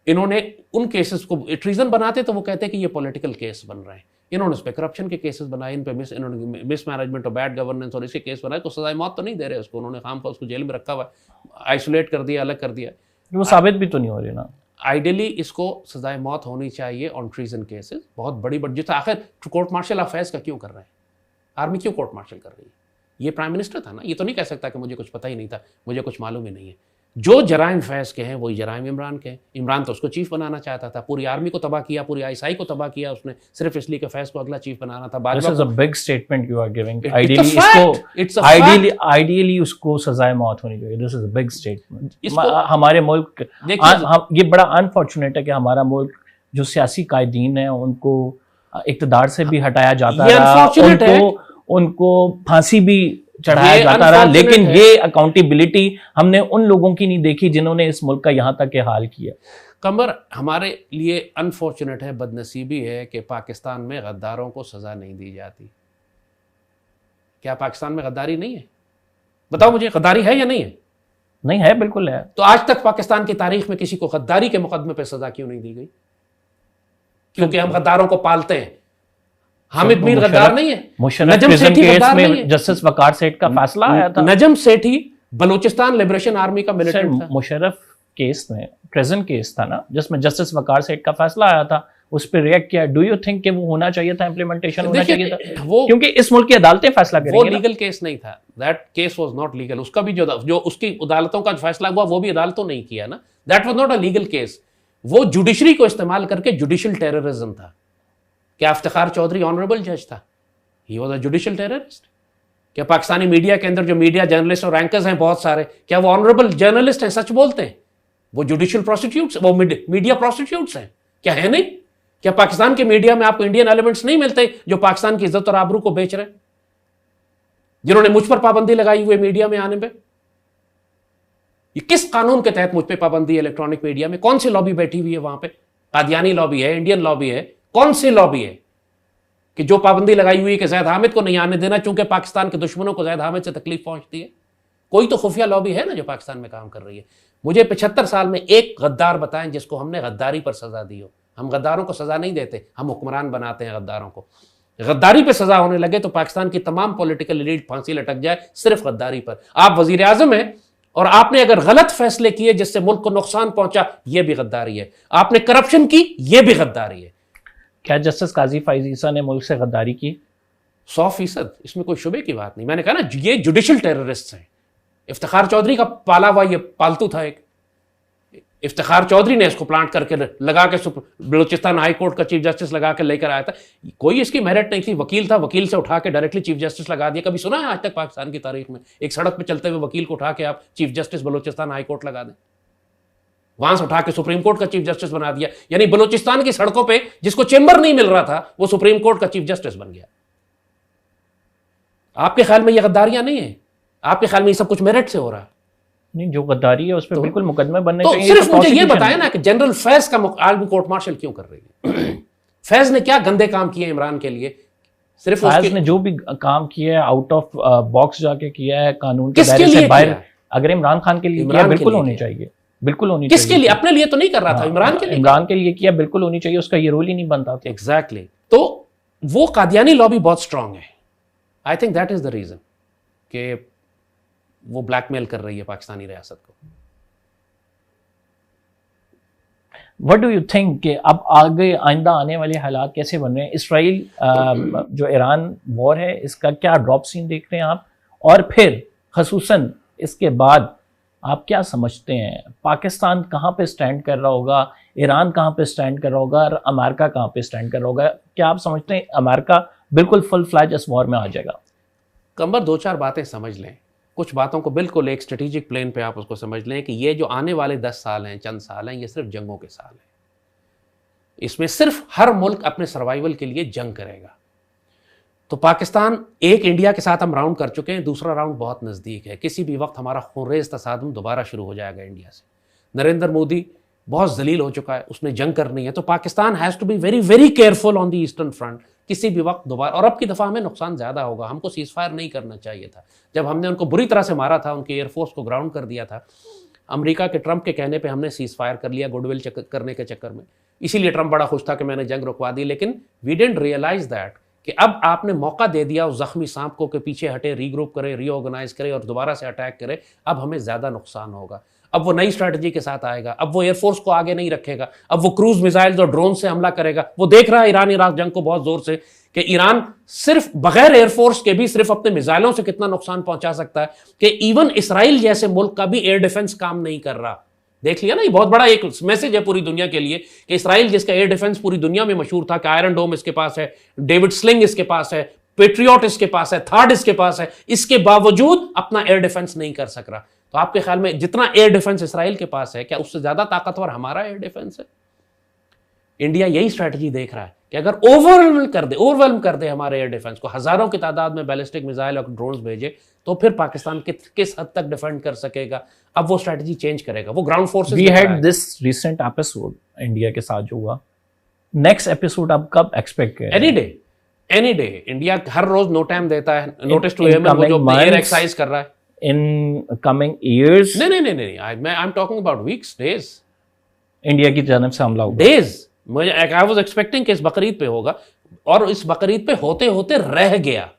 इन्होंने उन केसेस को ट्रीजन बनाते तो वो कहते हैं कि ये पॉलिटिकल केस बन रहे हैं। इन्होंने उस पर करप्शन के केसेस बनाए, इन पे इन्होंने मिसमैनेजमेंट और बैड गवर्नेंस और इसके केस बनाए, तो सजाए मौत तो नहीं दे रहे उसको। उन्होंने खाम का उसको जेल में रखा हुआ, आइसोलेट कर दिया, अलग कर दिया। वो साबित भी तो नहीं हो रही ना। आइडियली इसको सजाए मौत होनी चाहिए ऑन ट्रीजन केसेस। बहुत बड़ी जिस आखिर कोर्ट मार्शल अफेयर्स का क्यों कर रहे हैं? आर्मी क्यों कोर्ट मार्शल कर रही है? ये प्राइम मिनिस्टर था ना, ये तो नहीं कह सकता कि मुझे कुछ पता ही नहीं था, मुझे कुछ मालूम ही नहीं है। जो जराइम फैज़ के हैं वही जराइम इमरान के हैं। इमरान तो उसको चीफ बनाना चाहता था, पूरी आर्मी को तबाह किया, पूरी ISI को तबाह किया उसने, सिर्फ इसलिए कि फैज़ को अगला चीफ बनाना था। This is a big statement you are giving. Ideally उसको सजाए मौत होनी चाहिए। This is a big statement. हमारे मुल्क, ये बड़ा अनफॉर्चुनेट है कि हमारा मुल्क जो सियासी कायदीन है उनको इक़्तिदार से भी हटाया जाता है, उनको फांसी भी चढ़ाया जाता रहा, लेकिन ये अकाउंटेबिलिटी हमने उन लोगों की नहीं देखी जिन्होंने इस मुल्क का यहां तक के हाल किया। कमर, हमारे लिए अनफॉर्चुनेट है, बदनसीबी है कि पाकिस्तान में गद्दारों को सजा नहीं दी जाती। क्या पाकिस्तान में गद्दारी नहीं है? बताओ मुझे, गद्दारी है या नहीं है? नहीं है, बिल्कुल है। तो आज तक पाकिस्तान की तारीख में किसी को गद्दारी के मुकदमे पे सजा क्यों नहीं दी गई? क्योंकि हम गद्दारों को पालते हैं। हामिद मीर गद्दार नहीं है, नजम सेठी गद्दार नहीं है। जस्टिस वकार सेठ का फैसला आया था, नजम सेठी बलूचिस्तान लिबरेशन आर्मी का मिलिटेंट था। मुशर्रफ केस में, प्रेजेंट केस था ना, जिसमें जस्टिस वकार सेठ का फैसला आया था, उस पर रिएक्ट किया। डू यू थिंक कि वो होना चाहिए था, इंप्लीमेंटेशन होना चाहिए था? वो क्योंकि इस मुल्क की अदालतें फैसला करेंगी। वो लीगल केस नहीं था, that case was not legal. उसका भी जो उसकी अदालतों का फैसला हुआ वो भी अदालतों नहीं किया ना, that was not a legal case. वो जुडिशरी को इस्तेमाल करके जुडिशल टेररिज्म था। क्या इफ्तिखार चौधरी ऑनरेबल जज था? He was a judicial terrorist. क्या पाकिस्तानी मीडिया के अंदर जो मीडिया जर्नलिस्ट और एंकर्स हैं बहुत सारे, क्या वो ऑनरेबल जर्नलिस्ट हैं, सच बोलते हैं? वो जुडिशियल प्रोस्टिट्यूट्स, वो मीडिया प्रोस्टिट्यूट्स हैं? क्या है नहीं? क्या पाकिस्तान के मीडिया में आपको इंडियन एलिमेंट्स नहीं मिलते जो पाकिस्तान की इज्जत और आबरू को बेच रहे हैं, जिन्होंने मुझ पर पाबंदी लगाई हुई मीडिया में आने पे? ये किस कानून के तहत मुझ पे पाबंदी है इलेक्ट्रॉनिक मीडिया में? कौन सी लॉबी बैठी हुई है वहां पे? कादियानी लॉबी है, इंडियन लॉबी है, कौन सी लॉबी है कि जो पाबंदी लगाई हुई है कि जैद हामिद को नहीं आने देना चूंकि पाकिस्तान के दुश्मनों को जैद हामिद से तकलीफ पहुंचती है? कोई तो खुफिया लॉबी है ना जो पाकिस्तान में काम कर रही है। मुझे 75 साल में एक गद्दार बताएं जिसको हमने गद्दारी पर सजा दी हो। हम गद्दारों को सजा नहीं देते, हम हुक्मरान बनाते हैं गद्दारों को। गद्दारी पे सजा होने लगे तो पाकिस्तान की तमाम पॉलिटिकल एलीट फांसी लटक जाए सिर्फ गद्दारी पर। आप वजीर आजम हैं और आपने अगर गलत फैसले किए जिससे मुल्क को नुकसान पहुंचा, यह भी गद्दारी है। आपने करप्शन की, यह भी गद्दारी है। क्या जस्टिस काजी फैज ईसा ने मुल्क से गद्दारी की? 100%, इसमें कोई शुबे की बात नहीं। मैंने कहा ना, ये जुडिशल टेररिस्ट हैं। इफ्तिखार चौधरी का पाला हुआ ये पालतू था एक। इफ्तिखार चौधरी ने इसको प्लांट करके लगा के बलूचिस्तान हाई कोर्ट का चीफ जस्टिस लगा के लेकर आया था। कोई इसकी मेरिट नहीं थी, वकील था, वकील से उठा के डायरेक्टली चीफ जस्टिस लगा दिया। कभी सुना है आज तक पाकिस्तान की तारीख में एक सड़क पे चलते हुए वकील को उठा के आप chief justice Balochistan high court लगा दें? वहां से उठा के सुप्रीम कोर्ट का चीफ जस्टिस बना दिया। यानी बलूचिस्तान की सड़कों पर जिसको चेंबर नहीं मिल रहा था वो सुप्रीम कोर्ट का चीफ जस्टिस बन गया। आपके ख्याल में ये गद्दारियां नहीं है? आपके ख्याल में ये सब कुछ मेरिट से हो रहा है? नहीं, जो गद्दारी है उस पर बिल्कुल मुकदमे बनने चाहिए। सिर्फ मुझे ये बताया ना कि जनरल फैज का आर्मी कोर्ट मार्शल क्यों कर रही है? फैज ने क्या गंदे काम किए इमरान के लिए? सिर्फ फैज ने जो भी काम किया है आउट ऑफ बॉक्स जाके किया है, कानून के दायरे से बाहर। अगर इमरान खान के लिए किया, बिल्कुल होनी चाहिए, बिल्कुल होनी चाहिए। किसके लिए? अपने लिए तो नहीं कर रहा था, इमरान के लिए। इमरान के लिए किया, बिल्कुल होनी चाहिए। उसका ये रोल ही नहीं बनता था। एग्जैक्टली। तो वो कादियानी लॉबी बहुत स्ट्रांग है। I think that is the reason कि वो ब्लैकमेल कर रही है पाकिस्तानी रियासत को। What do you think कि अब आगे आइंदा आने वाले हालात कैसे बन रहे हैं? इसराइल जो ईरान वॉर है, इसका क्या ड्रॉप सीन देख रहे हैं आप? और फिर खसूसन इसके बाद आप क्या समझते हैं, पाकिस्तान कहाँ पे स्टैंड कर रहा होगा, ईरान कहाँ पे स्टैंड कर रहा होगा और अमेरिका कहाँ पे स्टैंड कर रहा होगा? क्या आप समझते हैं अमेरिका बिल्कुल फुल फ्लैज इस वॉर में आ जाएगा? कंबर, दो चार बातें समझ लें। कुछ बातों को बिल्कुल एक स्ट्रेटेजिक प्लेन पे आप उसको समझ लें कि ये जो आने वाले 10 साल हैं, चंद साल हैं, ये सिर्फ जंगों के साल हैं। इसमें सिर्फ हर मुल्क अपने सर्वाइवल के लिए जंग करेगा। तो पाकिस्तान, एक इंडिया के साथ हम राउंड कर चुके हैं, दूसरा राउंड बहुत नज़दीक है। किसी भी वक्त हमारा खूनरेज तसादुम दोबारा शुरू हो जाएगा इंडिया से। नरेंद्र मोदी बहुत जलील हो चुका है, उसने जंग करनी है। तो Pakistan has to be very very careful on the eastern front. किसी भी वक्त दोबारा, और अब की दफ़ा हमें नुकसान ज़्यादा होगा। हमको सीज फायर नहीं करना चाहिए था। जब हमने उनको बुरी तरह से मारा था, उनके एयरफोर्स को ग्राउंड कर दिया था, अमेरिका के ट्रंप के कहने पे हमने सीज फायर कर लिया गुडविल करने के चक्कर में। इसीलिए ट्रंप बड़ा खुश था कि मैंने जंग रुकवा दी। लेकिन वी डिडंट रियलाइज दैट कि अब आपने मौका दे दिया उस जख्मी सांप को कि पीछे हटे, रीग्रुप करे, रीऑर्गेनाइज करे और दोबारा से अटैक करे। अब हमें ज़्यादा नुकसान होगा। अब वो नई स्ट्रैटेजी के साथ आएगा। अब वो एयरफोर्स को आगे नहीं रखेगा। अब वो क्रूज मिसाइल्स और ड्रोन से हमला करेगा। वो देख रहा है ईरान इराक जंग को बहुत जोर से कि ईरान सिर्फ बगैर एयरफोर्स के भी सिर्फ अपने मिसाइलों से कितना नुकसान पहुंचा सकता है, कि इवन इसराइल जैसे मुल्क का भी एयर डिफेंस काम नहीं कर रहा। देख लिया ना, ये बहुत बड़ा एक मैसेज है पूरी दुनिया के लिए कि इसराइल जिसका एयर डिफेंस पूरी दुनिया में मशहूर था कि आयरन डोम इसके पास है, डेविड स्लिंग इसके पास है, पेट्रियट इसके पास है, थार्ड इसके पास है, इसके बावजूद अपना एयर डिफेंस नहीं कर सक रहा। तो आपके ख्याल में जितना एयर डिफेंस इसराइल के पास है, क्या उससे ज्यादा ताकतवर हमारा एयर डिफेंस है? इंडिया यही स्ट्रैटेजी देख रहा है कि अगर ओवरवेल्म कर दे हमारे एयर डिफेंस को, हजारों की तादाद में बैलिस्टिक मिसाइल और ड्रोन्स भेजे, तो फिर पाकिस्तान किस हद तक डिफेंड कर सकेगा, अब वो स्ट्रेटजी चेंज करेगा, वो ground forces. We had this recent episode India के साथ जो हुआ, नेक्स्ट एपिसोड आप कब एक्सपेक्ट करें? एनी डे इंडिया हर रोज नो टाइम देता है, नोटिस टू एयरमैन वो जो एयर एक्सरसाइज कर रहा है इन कमिंग ईयर्स। नहीं, I am talking about weeks, days. India की जानब से हमला होगा, डेज। मुझे आई वाज एक्सपेक्टिंग कि इस बकरीद पे होगा, और इस बकरीद पे होते होते रह गया।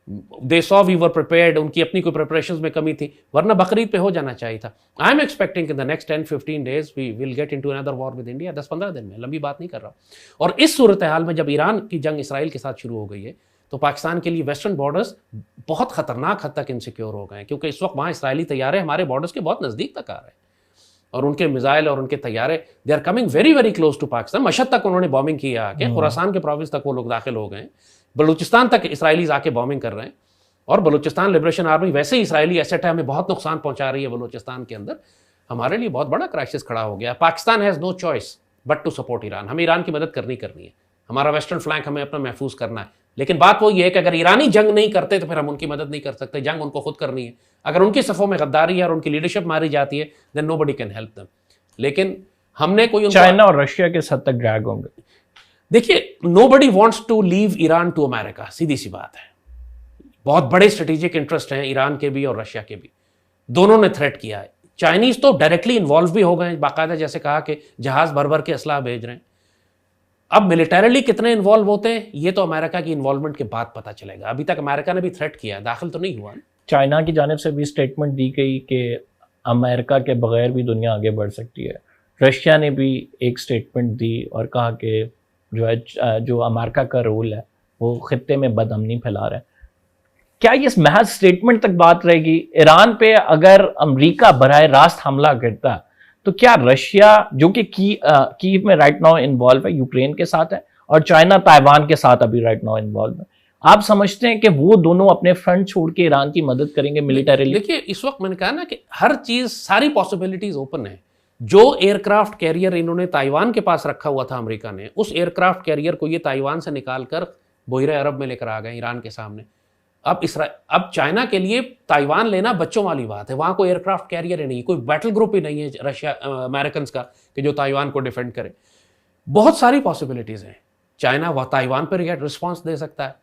They saw we were prepared, उनकी अपनी कोई प्रिपरेशंस में कमी थी, वरना बकरीद पे हो जाना चाहिए था। I am expecting in the next 10-15 days we will get into another war with India. 10-15 दिन में, लंबी बात नहीं कर रहा। और इस सूरत हाल में जब ईरान की जंग इसराइल के साथ शुरू हो गई है, तो पाकिस्तान के लिए वेस्टर्न बॉर्डर्स बहुत खतरनाक हद तक इनसिक्योर हो गए हैं, क्योंकि इस वक्त वहाँ इसराइली तैयारे हमारे बॉर्डर्स के बहुत नज़दीक तक आ रहे हैं, और उनके मिसाइल और उनके तैयारे they are coming very very close to Pakistan. Mashhad तक उन्होंने बॉम्बिंग किया आके, खुरासान के प्रोविंस तक वो लोग दाखिल हो गए हैं, बलूचिस्तान तक इसराइलीज आके बॉम्बिंग कर रहे हैं, और बलूचिस्तान लिबरेशन आर्मी वैसे ही इसराइली एसेट है, हमें बहुत नुकसान पहुंचा रही है बलूचिस्तान के अंदर। हमारे लिए बहुत बड़ा क्राइसिस खड़ा हो गया। Pakistan has no choice but to support Iran. हमें ईरान की मदद करनी है, हमारा वेस्टर्न फ्लैंक हमें अपना महफूज करना है। लेकिन बात वो ये है कि अगर ईरानी जंग नहीं करते तो फिर हम उनकी मदद नहीं कर सकते, जंग उनको खुद करनी है। अगर उनकी सफ़ों में गद्दारी है और उनकी लीडरशिप मारी जाती है, then nobody can help them. लेकिन हमने कोई चाइना और रशिया के हद तक ड्रैग होंगे। देखिए, nobody wants to leave Iran to America, सीधी सी बात है। बहुत बड़े स्ट्रेटेजिक इंटरेस्ट हैं ईरान के भी और रशिया के भी, दोनों ने थ्रेट किया है। चाइनीज तो डायरेक्टली इन्वॉल्व भी हो गए, बाकायदा जैसे कहा कि जहाज भर भर के असला भेज रहे हैं। अब मिलिटरीली कितने इन्वॉल्व होते हैं ये तो अमेरिका की इन्वॉल्वमेंट के बाद पता चलेगा। अभी तक अमेरिका ने भी थ्रेट किया, दाखिल तो नहीं हुआ। चाइना की जानिब से भी स्टेटमेंट दी गई कि अमेरिका के बगैर भी दुनिया आगे बढ़ सकती है। रशिया ने भी एक स्टेटमेंट दी और कहा कि जो अमेरिका का रोल है वो खित्ते में बदअमनी फैला रहा है। क्या ये महज स्टेटमेंट तक बात रहेगी? ईरान पे अगर अमेरिका बराह रास्त हमला करता तो क्या रशिया, जो कि कीव में राइट नाउ इन्वॉल्व है, यूक्रेन के साथ है, और चाइना ताइवान के साथ अभी राइट नाउ इन्वॉल्व है, आप समझते हैं कि वो दोनों अपने फ्रंट छोड़ के ईरान की मदद करेंगे मिलिटरीली? देखिए, इस वक्त मैंने कहा ना कि हर चीज, सारी पॉसिबिलिटीज ओपन है। जो एयरक्राफ्ट कैरियर इन्होंने ताइवान के पास रखा हुआ था अमेरिका ने, उस एयरक्राफ्ट कैरियर को ये ताइवान से निकाल कर बहिरे अरब में लेकर आ गए ईरान के सामने। अब चाइना के लिए ताइवान लेना बच्चों वाली बात है। वहां कोई एयरक्राफ्ट कैरियर ही नहीं, कोई बैटल ग्रुप ही नहीं है रशिया अमेरिकन का कि जो ताइवान को डिफेंड करे। बहुत सारी पॉसिबिलिटीज हैं। चाइना वह ताइवान पर रिस्पॉन्स दे सकता है।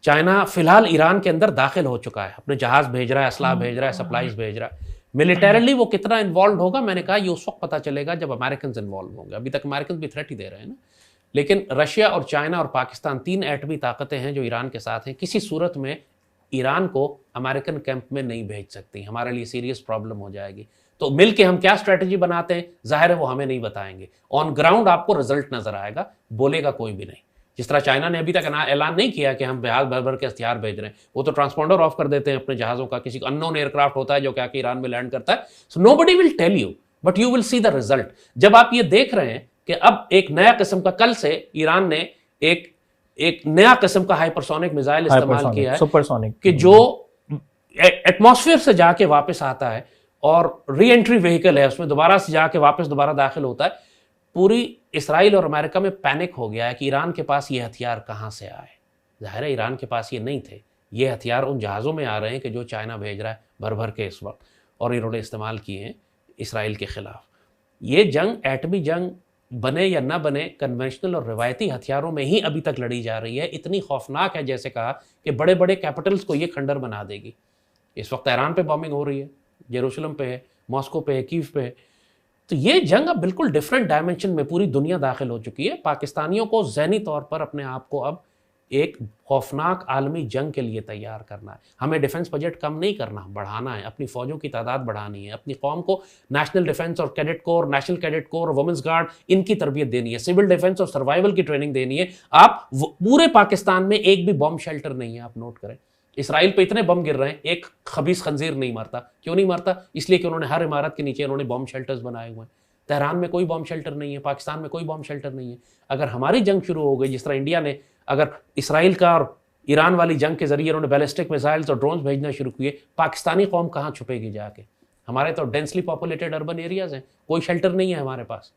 चाइना फिलहाल ईरान के अंदर दाखिल हो चुका है, अपने जहाज भेज रहा है, असलाह भेज रहा है, सप्लाईज भेज रहा है। मिलिटरीली वो कितना इन्वॉल्व होगा, मैंने कहा ये उस वक्त पता चलेगा जब अमेरिकन इन्वॉल्व होंगे। अभी तक अमेरिकन भी थ्रेट ही दे रहे हैं ना। लेकिन रशिया और चाइना और पाकिस्तान, 3 एटमी ताकतें हैं जो ईरान के साथ हैं। किसी सूरत में ईरान को अमेरिकन कैंप में नहीं भेज सकती, हमारे लिए सीरियस प्रॉब्लम हो जाएगी। तो मिल के हम क्या स्ट्रेटजी बनाते हैं, जाहिर है वो हमें नहीं बताएंगे। ऑन ग्राउंड आपको रिजल्ट नजर आएगा, बोलेगा कोई भी नहीं। जिस तरह चाइना ने अभी तक ऐलान नहीं किया कि हम जहाज भर भर के हथियार भेज रहे हैं, वो तो ट्रांसपॉन्डर ऑफ कर देते हैं अपने जहाज़ों का। किसी अननोन एयरक्राफ्ट होता है जो क्या कि ईरान में लैंड करता है। So nobody will tell you, but you will see the result. जब आप ये देख रहे हैं कि अब एक नया किस्म का, कल से ईरान ने एक नया किस्म का हाइपरसोनिक मिसाइल इस्तेमाल किया है, सुपरसोनिक, कि जो एटमॉस्फेयर से जाके वापस आता है और री एंट्री व्हीकल है, उसमें दोबारा से जाके वापस दोबारा दाखिल होता है। पूरी इसराइल और अमेरिका में पैनिक हो गया है कि ईरान के पास ये हथियार कहाँ से आए। जाहिर है ईरान के पास ये नहीं थे, ये हथियार उन जहाज़ों में आ रहे हैं कि जो चाइना भेज रहा है भर भर के इस वक्त, और इन्होंने इस्तेमाल किए हैं इसराइल के ख़िलाफ़। ये जंग, एटमी जंग बने या ना बने, कन्वेंशनल और रिवायती हथियारों में ही अभी तक लड़ी जा रही है। इतनी खौफनाक है, जैसे कहा कि बड़े बड़े कैपिटल्स को ये खंडर बना देगी। इस वक्त ईरान पे बॉम्बिंग हो रही है, जेरूसलम पे है, मॉस्को पे है, कीव पे है। तो ये जंग अब बिल्कुल डिफरेंट डायमेंशन में पूरी दुनिया दाखिल हो चुकी है। पाकिस्तानियों को ज़हनी तौर पर अपने आप को अब एक खौफनाक आलमी जंग के लिए तैयार करना है। हमें डिफेंस बजट कम नहीं करना, बढ़ाना है, अपनी फ़ौजों की तादाद बढ़ानी है, अपनी कौम को नेशनल डिफेंस और cadet corps, national cadet corps, women's guard, इनकी तरबियत देनी है, सिविल डिफेंस और सर्वाइवल की ट्रेनिंग देनी है। आप पूरे पाकिस्तान में एक भी बम शेल्टर नहीं है, आप नोट करें। इसराइल पे इतने बम गिर रहे हैं, एक खबीस खंजीर नहीं मरता। क्यों नहीं मरता? इसलिए कि उन्होंने हर इमारत के नीचे उन्होंने बम शेल्टर्स बनाए हुए हैं। तेहरान में कोई बम शेल्टर नहीं है, पाकिस्तान में कोई बम शेल्टर नहीं है। अगर हमारी जंग शुरू हो गई, जिस तरह इंडिया ने, अगर इसराइल का और ईरान वाली जंग के जरिए उन्होंने बैलिस्टिक मिसाइल्स और ड्रोन्स भेजना शुरू किए, पाकिस्तानी कौम कहाँ छुपेगी जाके? हमारे तो डेंसली पॉपुलेटेड अर्बन एरियाज हैं, कोई शेल्टर नहीं है हमारे पास।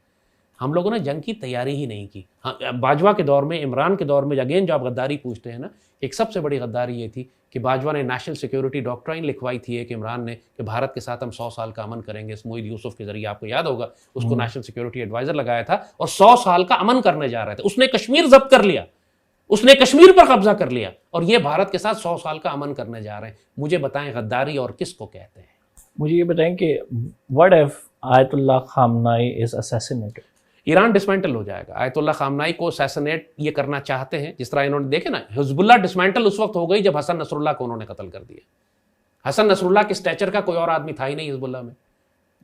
हम लोगों ने जंग की तैयारी ही नहीं की। हाँ, बाजवा के दौर में, इमरान के दौर में अगेन जो आप गद्दारी पूछते हैं ना, एक सबसे बड़ी गद्दारी ये थी कि बाजवा ने नेशनल सिक्योरिटी डॉक्ट्राइन लिखवाई थी कि इमरान ने कि भारत के साथ हम 100 साल का अमन करेंगे। मोईद यूसुफ के जरिए, आपको याद होगा, उसको नेशनल सिक्योरिटी एडवाइजर लगाया था और 100 साल का अमन करने जा रहे थे। उसने कश्मीर जब्त कर लिया, उसने कश्मीर पर कब्जा कर लिया और ये भारत के साथ 100 साल का अमन करने जा रहे हैं। मुझे बताएं गद्दारी और किसको कहते हैं? मुझे ये बताएं कि what if Ayatollah खामनाई is assassinated? Iran dismantle हो जाएगा। आयतुल्लाह खामनाई को असैसिनेट ये करना चाहते हैं, जिस तरह इन्होंने देखे ना, हिजबुल्लाह डिसमेंटल उस वक्त हो गई जब हसन नसरुल्लाह को उन्होंने कत्ल कर दिया। हसन नसरुल्लाह के स्टैचर का कोई और आदमी था ही नहीं हिजबुल्लाह में।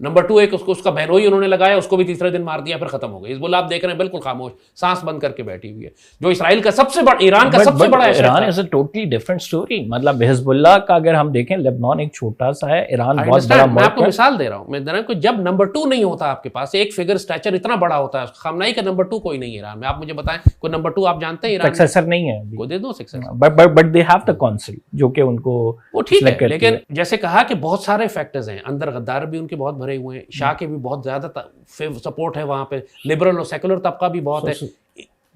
नंबर 2, एक उसका बहनोई उन्होंने लगाया, उसको भी तीसरे दिन मार दिया, फिर खत्म हो गई हिजबुल्लाह। आप देख रहे हैं बिल्कुल खामोश, सांस बंद करके बैठी हुई है। जो इसराइल का सबसे बड़ा, ईरान का सबसे बड़ा, Iran is a totally different story. मतलब हिजबुल्लाह का अगर हम देखें, लेबनान एक छोटा सा है, ईरान बहुत बड़ा। मैं आपको मिसाल दे रहा हूं, मैं दे रहा हूं कि जब नंबर 2 नहीं होता आपके पास, एक फिगर स्टैचर इतना बड़ा होता है, खामनाई का नंबर 2 कोई नहीं है ईरान में। आप मुझे बताएं कोई नंबर 2 आप जानते हैं ईरान में? सक्सेसर नहीं है, को दे दो successor, but they have the council जो कि उनको वो ठीक है। लेकिन जैसे कहा कि बहुत सारे फैक्टर्स हैं अंदर, गद्दार भी उनके बहुत भरे हुए हैं, शाह के भी बहुत ज्यादा सपोर्ट है वहां पे, लिबरल और सेकुलर तबका भी बहुत है।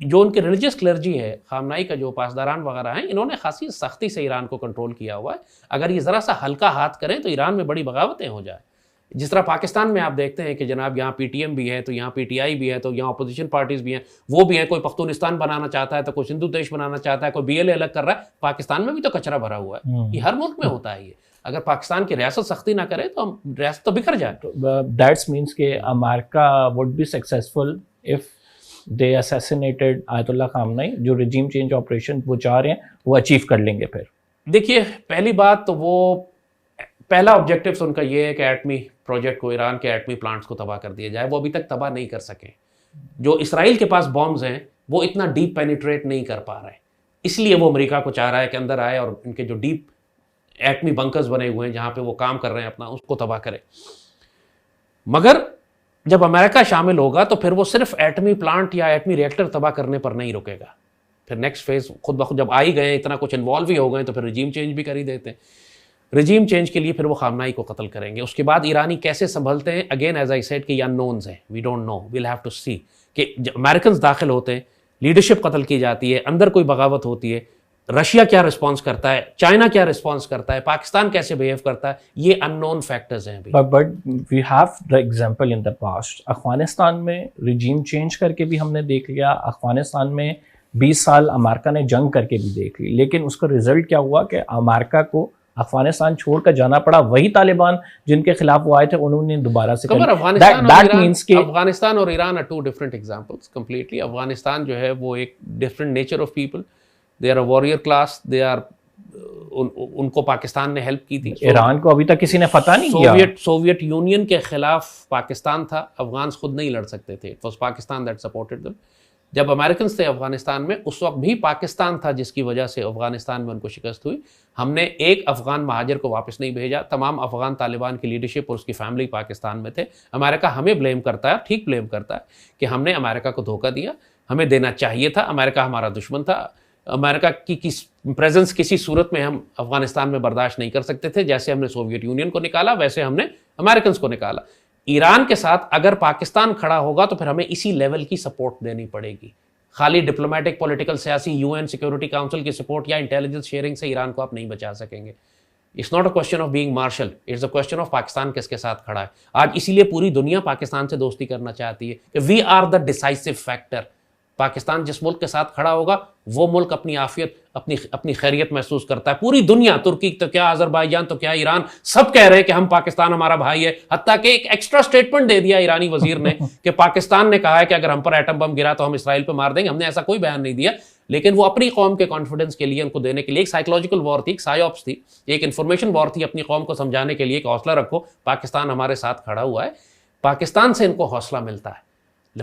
जो उनके रिलीजियस क्लर्जी है, खामनाई का जो पासदारान वगैरह हैं, इन्होंने खासी सख्ती से ईरान को कंट्रोल किया हुआ है। अगर ये जरा सा हल्का हाथ करें तो ईरान में बड़ी बगावतें हो जाए। जिस तरह पाकिस्तान में आप देखते हैं कि जनाब यहाँ पीटीएम भी है, तो यहाँ पीटीआई भी है, तो यहाँ अपोजिशन पार्टीज भी हैं, वो भी हैं। कोई पख्तूनिस्तान बनाना चाहता है, तो कोई सिंधु देश बनाना चाहता है, कोई बीएलए अलग कर रहा है। पाकिस्तान में भी तो कचरा भरा हुआ है, ये हर मुल्क में होता है। ये अगर पाकिस्तान की रियासत सख्ती ना करे तो हम रियासत तो बिखर जाए। दैट्स मीन्स के America would be successful if they assassinated Ayatollah खामनाई। जो रिजीम चेंज ऑपरेशन वो चाह रहे हैं वो अचीव कर लेंगे। फिर देखिए, पहली बात तो वो पहला ऑब्जेक्टिव उनका ये है कि एटमी प्रोजेक्ट को, ईरान के एटमी प्लांट्स को तबाह कर दिया जाए। वो अभी तक तबाह नहीं कर सके। जो इसराइल के पास बॉम्ब्स हैं वो इतना डीप पेनिट्रेट नहीं कर पा रहे, इसलिए वो अमेरिका को चाह रहा है कि अंदर आए और इनके जो डीप एटमी बंकर्स बने हुए हैं जहां पे वो काम कर रहे हैं अपना, उसको तबाह करे। मगर जब अमेरिका शामिल होगा तो फिर वो सिर्फ एटमी प्लांट या एटमी रिएक्टर तबाह करने पर नहीं रुकेगा। फिर नेक्स्ट फेज खुद ब खुद जब आ ही गए, इतना कुछ इन्वॉल्व ही हो गए, तो फिर रिजीम चेंज भी कर ही देते हैं। रिजीम चेंज के लिए फिर वो खामनाई को कत्ल करेंगे। उसके बाद ईरानी कैसे संभलते हैं, अगेन एज आई सेड कि ये अननोन्स हैं, we don't know, we'll have to see. कि अमेरिकन दाखिल होते हैं, लीडरशिप कत्ल की जाती है, अंदर कोई बगावत होती है, रशिया क्या रिस्पॉन्स करता है, चाइना क्या रिस्पॉन्स करता है, पाकिस्तान कैसे बिहेव करता है, ये अननोन फैक्टर्स हैं। But we have the example in the past. Afghanistan में रिजीम चेंज करके भी हमने देख लिया, अफगानिस्तान में 20 साल अमेरिका ने जंग करके भी देख ली, लेकिन उसका रिजल्ट क्या हुआ कि अमेरिका को अफगानिस्तान छोड़कर जाना पड़ा। वही तालिबान जिनके खिलाफ वो आए थे उन्होंने दोबारा से अफगानिस्तान और Iran are 2 different examples completely. Afghanistan जो है वो एक different nature of people, they are a warrior class, they are, उनको पाकिस्तान ने हेल्प की थी। ईरान को अभी तक किसी ने फतह नहीं किया। सोवियत यूनियन के खिलाफ पाकिस्तान था, अफगान खुद नहीं लड़ सकते थे, it was Pakistan that supported them. जब अमेरिकन थे अफगानिस्तान में, उस वक्त भी पाकिस्तान था जिसकी वजह से अफगानिस्तान में उनको शिकस्त हुई। हमने एक अफगान महाजिर को वापस नहीं भेजा, तमाम अफगान तालिबान की लीडरशिप और उसकी फैमिली पाकिस्तान में थे। अमेरिका हमें ब्लेम करता है, ठीक ब्लेम करता है कि हमने अमेरिका को धोखा दिया, हमें देना चाहिए था, अमेरिका हमारा दुश्मन था, अमेरिका की प्रेजेंस किसी सूरत में हम अफगानिस्तान में बर्दाश्त नहीं कर सकते थे। जैसे हमने सोवियत यूनियन को निकाला वैसे हमने अमेरिकन को निकाला। ईरान के साथ अगर पाकिस्तान खड़ा होगा तो फिर हमें इसी लेवल की सपोर्ट देनी पड़ेगी। खाली डिप्लोमेटिक, पॉलिटिकल, सियासी, यूएन सिक्योरिटी काउंसिल की सपोर्ट या इंटेलिजेंस शेयरिंग से ईरान को आप नहीं बचा सकेंगे। It's not a question of being martial, it's a question of Pakistan किसके साथ खड़ा है। आज इसीलिए पूरी दुनिया पाकिस्तान से दोस्ती करना चाहती है कि we are the decisive factor. Pakistan जिस मुल्क के साथ खड़ा होगा वो मुल्क अपनी आफियत, अपनी खैरियत महसूस करता है। पूरी दुनिया, तुर्की तो क्या, अजरबैजान तो क्या, ईरान, सब कह रहे हैं कि हम, पाकिस्तान हमारा भाई है। हत्ता कि एक एक्स्ट्रा स्टेटमेंट दे दिया ईरानी वजीर ने कि पाकिस्तान ने कहा है कि अगर हम पर एटम बम गिरा तो हम इसराइल पर मार देंगे। हमने ऐसा कोई बयान नहीं दिया, लेकिन वो अपनी कौम के कॉन्फिडेंस के लिए, उनको देने के लिए एक साइकोलॉजिकल वॉर थी, एक सायोप्स थी, एक इन्फॉर्मेशन वॉर थी अपनी कौम को समझाने के लिए कि हौसला रखो, पाकिस्तान हमारे साथ खड़ा हुआ है। पाकिस्तान से इनको हौसला मिलता है।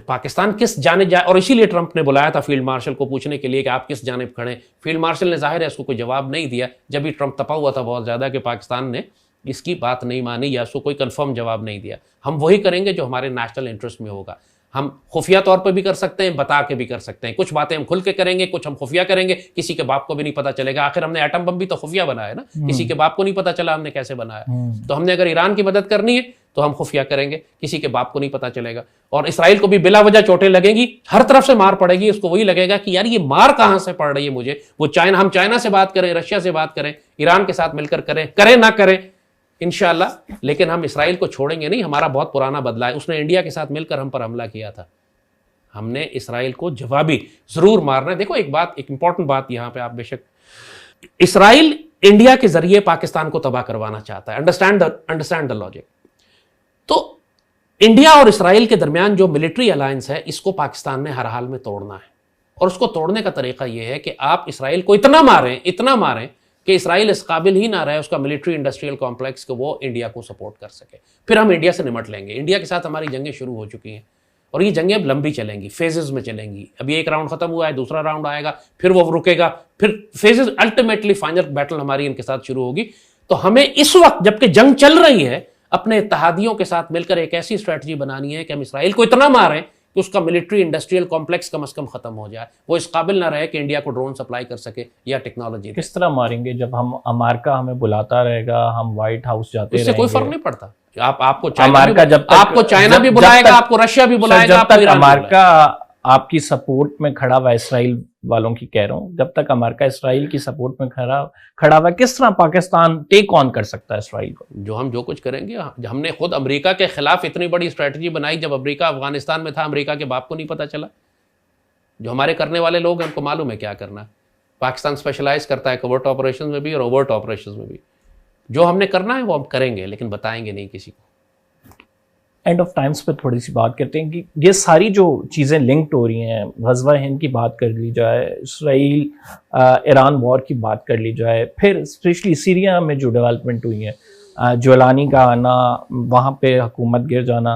पाकिस्तान किस जाने जाए, और इसीलिए ट्रंप ने बुलाया था फील्ड मार्शल को पूछने के लिए कि आप किस जानिब खड़े। फील्ड मार्शल ने जाहिर है इसको कोई जवाब नहीं दिया, जब भी ट्रंप तपा हुआ था बहुत ज़्यादा कि पाकिस्तान ने इसकी बात नहीं मानी या उसको कोई कंफर्म जवाब नहीं दिया। हम वही करेंगे जो हमारे नेशनल इंटरेस्ट में होगा। हम खुफिया तौर पर भी कर सकते हैं, बता के भी कर सकते हैं। कुछ बातें हम खुल के करेंगे, कुछ हम खुफिया करेंगे, किसी के बाप को भी नहीं पता चलेगा। आखिर हमने एटम बम भी तो खुफिया बनाया ना, किसी के बाप को नहीं पता चला हमने कैसे बनाया। तो हमने अगर ईरान की मदद करनी है तो हम खुफिया करेंगे, किसी के बाप को नहीं पता चलेगा। और इसराइल को भी बिला वजह चोटें लगेंगी, हर तरफ से मार पड़ेगी, उसको वही लगेगा कि यार ये मार कहां से पड़ रही है मुझे। वो चाइना, हम चाइना से बात करें, रशिया से बात करें, ईरान के साथ मिलकर करें ना करें इंशाअल्लाह, लेकिन हम इसराइल को छोड़ेंगे नहीं। हमारा बहुत पुराना बदला है, उसने इंडिया के साथ मिलकर हम पर हमला किया था, हमने इसराइल को जवाबी जरूर मारना है। देखो एक बात, एक इंपॉर्टेंट बात यहां पे आप बेशक, इसराइल इंडिया के जरिए पाकिस्तान को तबाह करवाना चाहता है, अंडरस्टैंड द लॉजिक। तो इंडिया और इसराइल के दरमियान जो मिलिट्री अलायंस है, इसको पाकिस्तान ने हर हाल में तोड़ना है। और उसको तोड़ने का तरीका यह है कि आप इसराइल को इतना मारें कि इसराइल इस काबिल ही ना रहे उसका मिलिट्री इंडस्ट्रियल कॉम्प्लेक्स को वो इंडिया को सपोर्ट कर सके। फिर हम इंडिया से निमट लेंगे। इंडिया के साथ हमारी जंगें शुरू हो चुकी हैं और ये जंगें अब लंबी चलेंगी, फेजेस में चलेंगी। अभी एक राउंड खत्म हुआ है, दूसरा राउंड आएगा, फिर वो रुकेगा, फिर फेजेस, अल्टीमेटली फाइनल बैटल हमारी इनके साथ शुरू होगी। तो हमें इस वक्त जबकि जंग चल रही है, अपने इत्तेहादियों के साथ मिलकर एक ऐसी स्ट्रेटजी बनानी है कि हम इसराइल को इतना मारें कि उसका मिलिट्री इंडस्ट्रियल कॉम्प्लेक्स कम से कम खत्म हो जाए, वो इस काबिल ना रहे कि इंडिया को ड्रोन सप्लाई कर सके या टेक्नोलॉजी। किस तरह मारेंगे? जब हम अमेरिका हमें बुलाता रहेगा, हम व्हाइट हाउस जाते इससे रहेंगे, कोई फर्क नहीं पड़ता। आपको चाइना भी बुलाएगा, आपको रशिया भी बुलाएगा, जब तक अमेरिका आपकी सपोर्ट में खड़ा हुआ, इसराइल वालों की कह रहा हूं, जब तक अमेरिका इसराइल की सपोर्ट में खड़ा हुआ, किस तरह पाकिस्तान टेक ऑन कर सकता है इसराइल को? जो कुछ करेंगे, हमने खुद अमेरिका के खिलाफ इतनी बड़ी स्ट्रेटजी बनाई, जब अमेरिका अफगानिस्तान में था, अमेरिका के बाप को नहीं पता चला। जो हमारे करने वाले लोग हैं उनको मालूम है क्या करना है। पाकिस्तान स्पेशलाइज करता है कवर्ट ऑपरेशन में भी और ओवर्ट ऑपरेशन में भी। जो हमने करना है वो हम करेंगे, लेकिन बताएंगे नहीं किसी को। एंड ऑफ टाइम्स पे थोड़ी सी बात करते हैं कि ये सारी जो चीज़ें लिंक्ड हो रही हैं, गज़वा हिंद की बात कर ली जाए, इसराइल ईरान वॉर की बात कर ली जाए, फिर स्पेशली सीरिया में जो डेवलपमेंट हुई है, जुलानी का आना, वहाँ पे हुकूमत गिर जाना,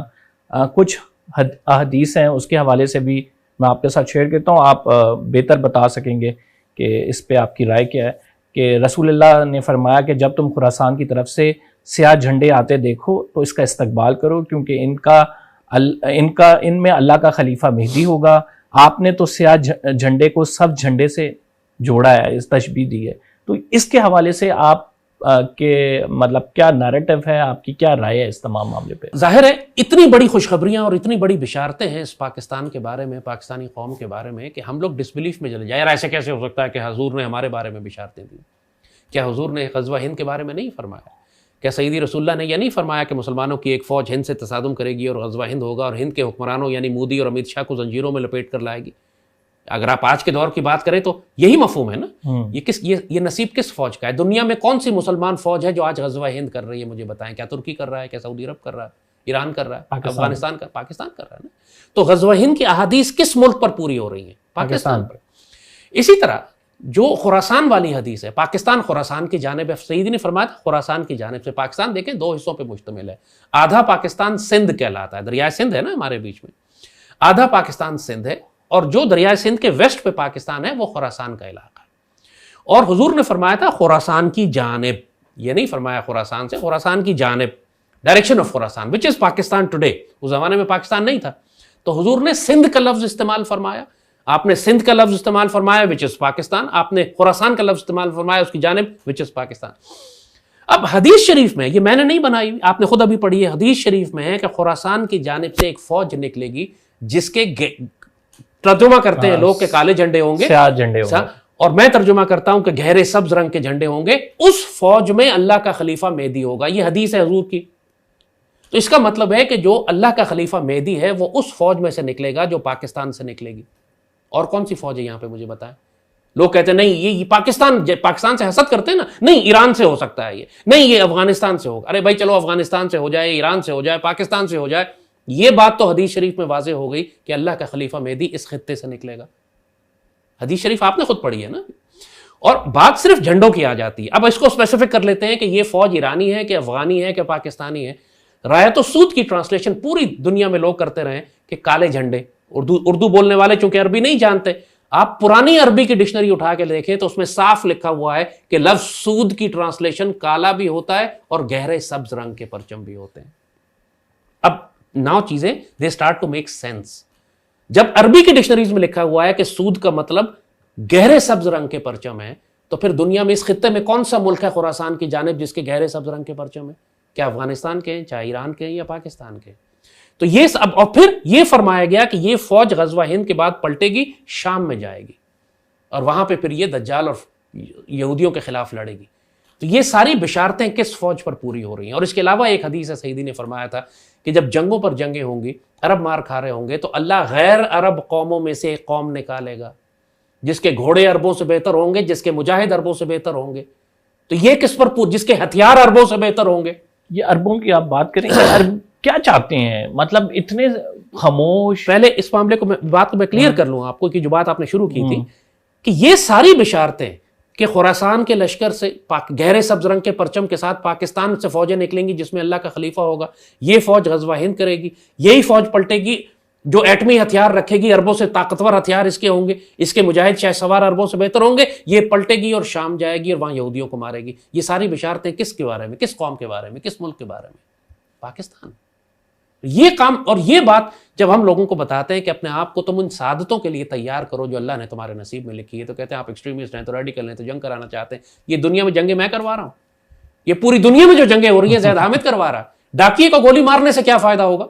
कुछ अहदीस हैं, उसके हवाले से भी मैं आपके साथ शेयर करता हूँ। आप बेहतर बता सकेंगे कि इस पे आपकी राय क्या है। कि रसूलुल्लाह ने फरमाया कि जब तुम खुरासान की तरफ से स्याह झंडे आते देखो तो इसका इस्तकबाल करो, क्योंकि इनमें अल्लाह का खलीफा मेहदी होगा। आपने तो स्याह झंडे को सब झंडे से जोड़ा है, इस तशबीह दी है। तो इसके हवाले से आप के मतलब क्या नैरेटिव है, आपकी क्या राय है इस तमाम मामले पे? जाहिर है इतनी बड़ी खुशखबरियां और इतनी बड़ी बिशारतें हैं इस पाकिस्तान के बारे में, पाकिस्तानी कौम के बारे में, कि हम लोग डिसबिलीफ में चले जाए। यार ऐसे कैसे हो सकता है कि हुजूर ने हमारे बारे में बिशारतें दी? क्या हुजूर ने ग़ज़वा हिंद के बारे में नहीं फरमाया? क्या सईदी रसूलुल्लाह ने यह नहीं फरमाया कि मुसलमानों की एक फ़ौज हिंद से तसादुम करेगी और ग़ज़वा हिंद होगा और हिंद के हुक्मरानों यानी मोदी और अमित शाह को जंजीरों में लपेट कर लाएगी? अगर आप आज के दौर की बात करें तो यही मफहूम है ना। ये नसीब किस फौज का है? दुनिया में कौन सी मुसलमान फौज है जो आज ग़ज़वा हिंद कर रही है? मुझे बताएं। क्या तुर्की कर रहा है? क्या सऊदी अरब कर रहा है? ईरान कर रहा है? अफगानिस्तान कर, पाकिस्तान कर रहा है ना। तो ग़ज़वा हिंद की अहादीस किस मुल्क पर पूरी हो रही है? पाकिस्तान पर। इसी तरह जो खुरासान वाली हदीस है, पाकिस्तान खुरासान की जानिब, सईदी ने फरमाया खुरासान की जानिब से। पाकिस्तान देखें दो हिस्सों पे मुश्तमिल है। आधा पाकिस्तान सिंध कहलाता है, दरिया सिंध है ना हमारे बीच में, आधा पाकिस्तान सिंध है, और जो दरिया सिंध के वेस्ट पे पाकिस्तान है वो खुरासान का इलाका है। और हुजूर ने फरमाया था खुरासान की जानिब, ये नहीं फरमाया खुरासान से, खुरासान की जानिब, direction of Khorasan which is Pakistan today. उस जमाने में पाकिस्तान नहीं था, तो हुजूर ने सिंध का लफ्ज इस्तेमाल फरमाया, आपने सिंध का लफ्ज इस्तेमाल फरमाया विच इज पाकिस्तान, आपने खुरासान का लफ्ज इस्तेमाल फरमाया उसकी जानिब विच इज पाकिस्तान। अब हदीस शरीफ में, ये मैंने नहीं बनाई, आपने खुद अभी पढ़ी है, हदीस शरीफ में है कि खुरासान की जानिब से एक फौज निकलेगी जिसके तर्जुमा करते हैं लोग के काले झंडे होंगे, स्याह झंडे होंगे, और मैं तर्जुमा करता हूं कि गहरे सब्ज रंग के झंडे होंगे। उस फौज में अल्लाह का खलीफा मेहदी होगा। यह हदीस है हुजूर की। तो इसका मतलब है कि जो अल्लाह का खलीफा मेहदी है वो उस फौज में से निकलेगा जो पाकिस्तान से निकलेगी। और कौन सी फौज है यहां पे मुझे बताएं। लोग कहते हैं नहीं ये पाकिस्तान से हसद करते हैं ना, नहीं ईरान से हो सकता है, ये नहीं ये अफगानिस्तान से होगा। अरे भाई चलो अफगानिस्तान से हो जाए, ईरान से हो जाए, पाकिस्तान से हो जाए, ये बात तो हदीस शरीफ में वाज़ेह हो गई कि अल्लाह का खलीफा मेहदी इस खित्ते से निकलेगा। हदीस शरीफ आपने खुद पढ़ी है ना। और बात सिर्फ झंडों की आ जाती है। अब इसको स्पेसिफिक कर लेते हैं कि ये फौज ईरानी है कि अफगानी है कि पाकिस्तानी है। रायतो सूद की ट्रांसलेशन पूरी दुनिया में लोग करते रहे कि काले झंडे। उर्दू बोलने वाले चूंकि अरबी नहीं जानते, आप पुरानी अरबी की डिक्शनरी उठा के देखें तो उसमें साफ लिखा हुआ है कि लफ्ज सूद की ट्रांसलेशन काला भी होता है और गहरे सब्ज रंग के परचम भी होते हैं। अब नाउ चीजें they start to make sense. जब अरबी की डिक्शनरीज में लिखा हुआ है कि सूद का मतलब गहरे सब्ज रंग के परचम है, तो फिर दुनिया में इस खित्ते में कौन सा मुल्क है खुरासान की जानिब जिसके गहरे सब्ज रंग के परचम है? क्या अफगानिस्तान के हैं, चाहे ईरान के हैं या पाकिस्तान के। तो ये सब, और फिर ये फरमाया गया कि ये फौज गजवा हिंद के बाद पलटेगी, शाम में जाएगी और वहां पे फिर ये दज्जाल और यहूदियों के खिलाफ लड़ेगी। तो ये सारी बिशारतें किस फौज पर पूरी हो रही हैं। और इसके अलावा एक हदीस है, सईदी ने फरमाया था कि जब जंगों पर जंगें होंगी, अरब मार खा रहे होंगे, तो अल्लाह गैर अरब कौमों में से एक कौम निकालेगा जिसके घोड़े अरबों से बेहतर होंगे, जिसके मुजाहिद अरबों से बेहतर होंगे। तो ये किस पर, जिसके हथियार अरबों से बेहतर होंगे। ये अरबों की आप बात करेंगे, अरब क्या चाहते हैं, मतलब इतने खामोश। पहले इस मामले को बात को मैं क्लियर कर लूँ आपको कि जो बात आपने शुरू की थी कि ये सारी बिशारतें कि खुरासान के लश्कर से गहरे सब्ज रंग के परचम के साथ पाकिस्तान से फौजें निकलेंगी जिसमें अल्लाह का खलीफा होगा, ये फौज गजवा हिंद करेगी, यही फौज पलटेगी जो एटमी हथियार रखेगी, अरबों से ताकतवर हथियार इसके होंगे, इसके मुजाहिद शाह सवार अरबों से बेहतर होंगे, ये पलटेगी और शाम जाएगी और वहां यहूदियों को मारेगी। ये सारी बिशारतें किसके बारे में, किस कौम के बारे में, किस मुल्क के बारे में? पाकिस्तान। ये काम और ये बात जब हम लोगों को बताते हैं कि अपने आप को तुम उन सादतों के लिए तैयार करो जो अल्लाह ने तुम्हारे नसीब में लिखी है, तो कहते हैं आप एक्सट्रीमिस्ट हैं, तो रेडिकल हैं, तो जंग कराना चाहते हैं। ये दुनिया में जंगें मैं करवा रहा हूं, ये पूरी दुनिया में जो जंगें हो रही हैं ज़ैद हामिद करवा रहा है। डाकिए को गोली मारने से क्या फायदा होगा?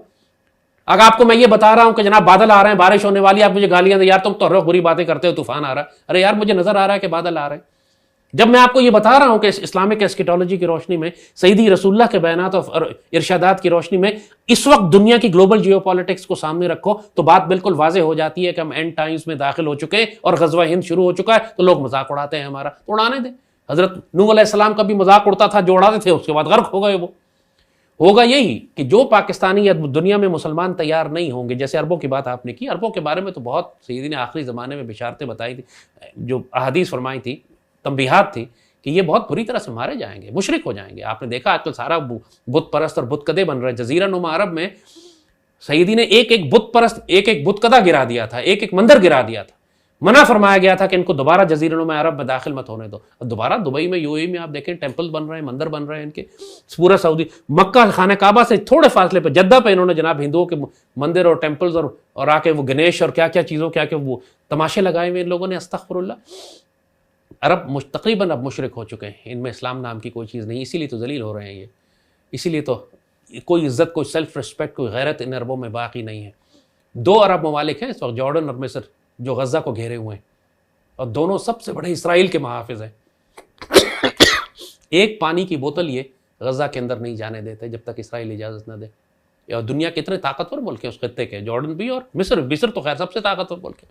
अगर आपको मैं ये बता रहा हूं कि जनाब बादल आ रहे हैं, बारिश होने वाली, आप मुझे गालियां दे, यार तुम तो बुरी बातें करते हो, तूफान आ रहा है। अरे यार मुझे नजर आ रहा है कि बादल आ रहे हैं। जब मैं आपको ये बता रहा हूं कि इस्लामिक एस्केटोलॉजी की रोशनी में, सईदी रसूलुल्लाह के बयानात और इरशादात की रोशनी में इस वक्त दुनिया की ग्लोबल जियोपॉलिटिक्स को सामने रखो तो बात बिल्कुल वाजे हो जाती है कि हम एंड टाइम्स में दाखिल हो चुके हैं और गजवा हिंद शुरू हो चुका है। तो लोग मजाक उड़ाते हैं हमारा, तो उड़ाने दें। हजरत नूह अलैहिस्सलाम का भी मजाक उड़ता था, जो उड़ाते थे उसके बाद गर्क हो गए। वो होगा यही कि जो पाकिस्तानी या दुनिया में मुसलमान तैयार नहीं होंगे, जैसे अरबों की बात आपने की, अरबों के बारे में तो बहुत सईदी ने आखिरी ज़माने में बिशारतें बताई थी, जो अहादीस फरमाई थी, तंबीहात थी कि ये बहुत बुरी तरह से मारे जाएंगे, मुशरिक हो जाएंगे। आपने देखा आजकल सारा बुत परस्त और बुतकदे बन रहे हैं। जजीरा नुमा अरब में सईदी ने एक एक बुत परस्त, एक एक बुतकदा गिरा दिया था, एक एक मंदिर गिरा दिया था। मना फरमाया गया था कि इनको दोबारा जजीरा नुमा अरब में दाखिल मत होने दो। दोबारा दुबई में, यूएई में आप देखें टेम्पल बन रहे हैं, मंदिर बन रहे हैं इनके। पूरा सऊदी, मक्का खाना काबा से थोड़े फासले पर जद्दा पे इन्होंने जनाब हिंदुओं के मंदिर और टेम्पल्स और आके वो गणेश और क्या क्या चीज़ों, क्या क्या वो तमाशे लगाए हुए इन लोगों ने। अस्तगफिरुल्लाह। अरब तकरीबन अब मुशरिक हो चुके हैं, इनमें इस्लाम नाम की कोई चीज़ नहीं, इसीलिए तो जलील हो रहे हैं ये। इसीलिए तो कोई इज्जत, कोई सेल्फ रिस्पेक्ट, कोई गैरत इन अरबों में बाकी नहीं है। 2 अरब ममालिक हैं इस वक्त, जॉर्डन और मिस्र, जो गज़ा को घेरे हुए हैं, और दोनों सबसे बड़े इसराइल के मुहाफिज हैं। एक पानी की बोतल ये गज़ा के अंदर नहीं जाने देते जब तक इसराइल इजाज़त न दे। और दुनिया के इतने ताकतवर मुल्क हैं उस खत्ते के, जॉर्डन भी और मिस्र तो खैर सबसे ताकतवर मुल्क है,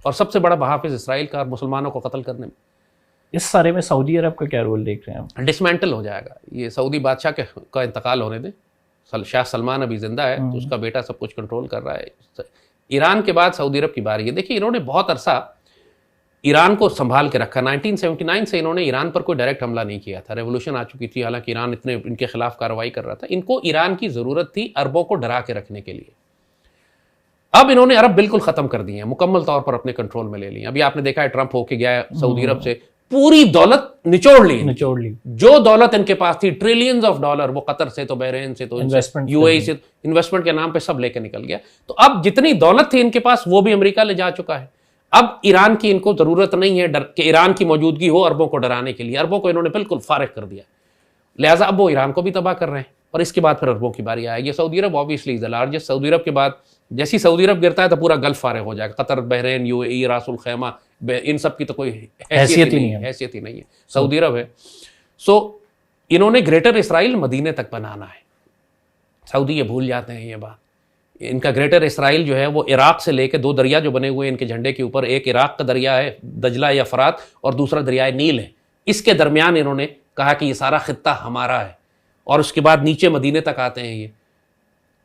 और सबसे बड़ा मुहाफिज इसराइल का, और मुसलमानों को कत्ल करने में। इस सारे में सऊदी अरब का क्या रोल देख रहे हैं आप? डिसमेंटल हो जाएगा ये। सऊदी बादशाह का इंतकाल होने दें, शाह सलमान अभी जिंदा है तो उसका बेटा सब कुछ कंट्रोल कर रहा है। ईरान के बाद सऊदी अरब की बारी है। देखिए इन्होंने बहुत अरसा ईरान को संभाल के रखा। 1979 से इन्होंने ईरान पर कोई डायरेक्ट हमला नहीं किया था, रेवोल्यूशन आ चुकी थी, हालांकि ईरान इतने इनके खिलाफ कार्रवाई कर रहा था। इनको ईरान की जरूरत थी अरबों को डरा के रखने के लिए। अब इन्होंने अरब बिल्कुल खत्म कर दिए हैं, मुकम्मल तौर पर अपने कंट्रोल में ले लिए। अभी आपने देखा है ट्रंप होके गया है सऊदी अरब से, पूरी दौलत निचोड़ ली। जो दौलत इनके पास थी, ट्रिलियंस ऑफ डॉलर, वो कतर से तो बहरीन से तो यूएई से, इन्वेस्टमेंट के नाम पे सब लेके निकल गया। तो अब जितनी दौलत थी इनके पास वो भी अमेरिका ले जा चुका है। अब ईरान की इनको जरूरत नहीं है कि ईरान की मौजूदगी हो अरबों को डराने के लिए। अरबों को इन्होंने बिल्कुल फारिग कर दिया, लिहाजा अब वो ईरान को भी तबाह कर रहे हैं। और इसके बाद फिर अरबों की बारी आएगी। Saudi Arab obviously is the largest. Saudi Arab के बाद जैसी सऊदी अरब गिरता है तो पूरा गल्फ फारिग हो जाएगा। कतर, बहरीन, यूएई, रासुल खैमा, इन सब की तो कोई हैसियत ही नहीं है। सऊदी अरब है। सो इन्होंने ग्रेटर इसराइल मदीने तक बनाना है। सऊदी ये भूल जाते हैं ये बात। इनका ग्रेटर इसराइल जो है वो इराक से लेके 2 दरिया जो बने हुए हैं इनके झंडे के ऊपर, एक इराक का दरिया है दजला या फरात, और दूसरा दरिया नील है। इसके दरमियान इन्होंने कहा कि ये सारा खित्ता हमारा है। और उसके बाद नीचे मदीने तक आते हैं, ये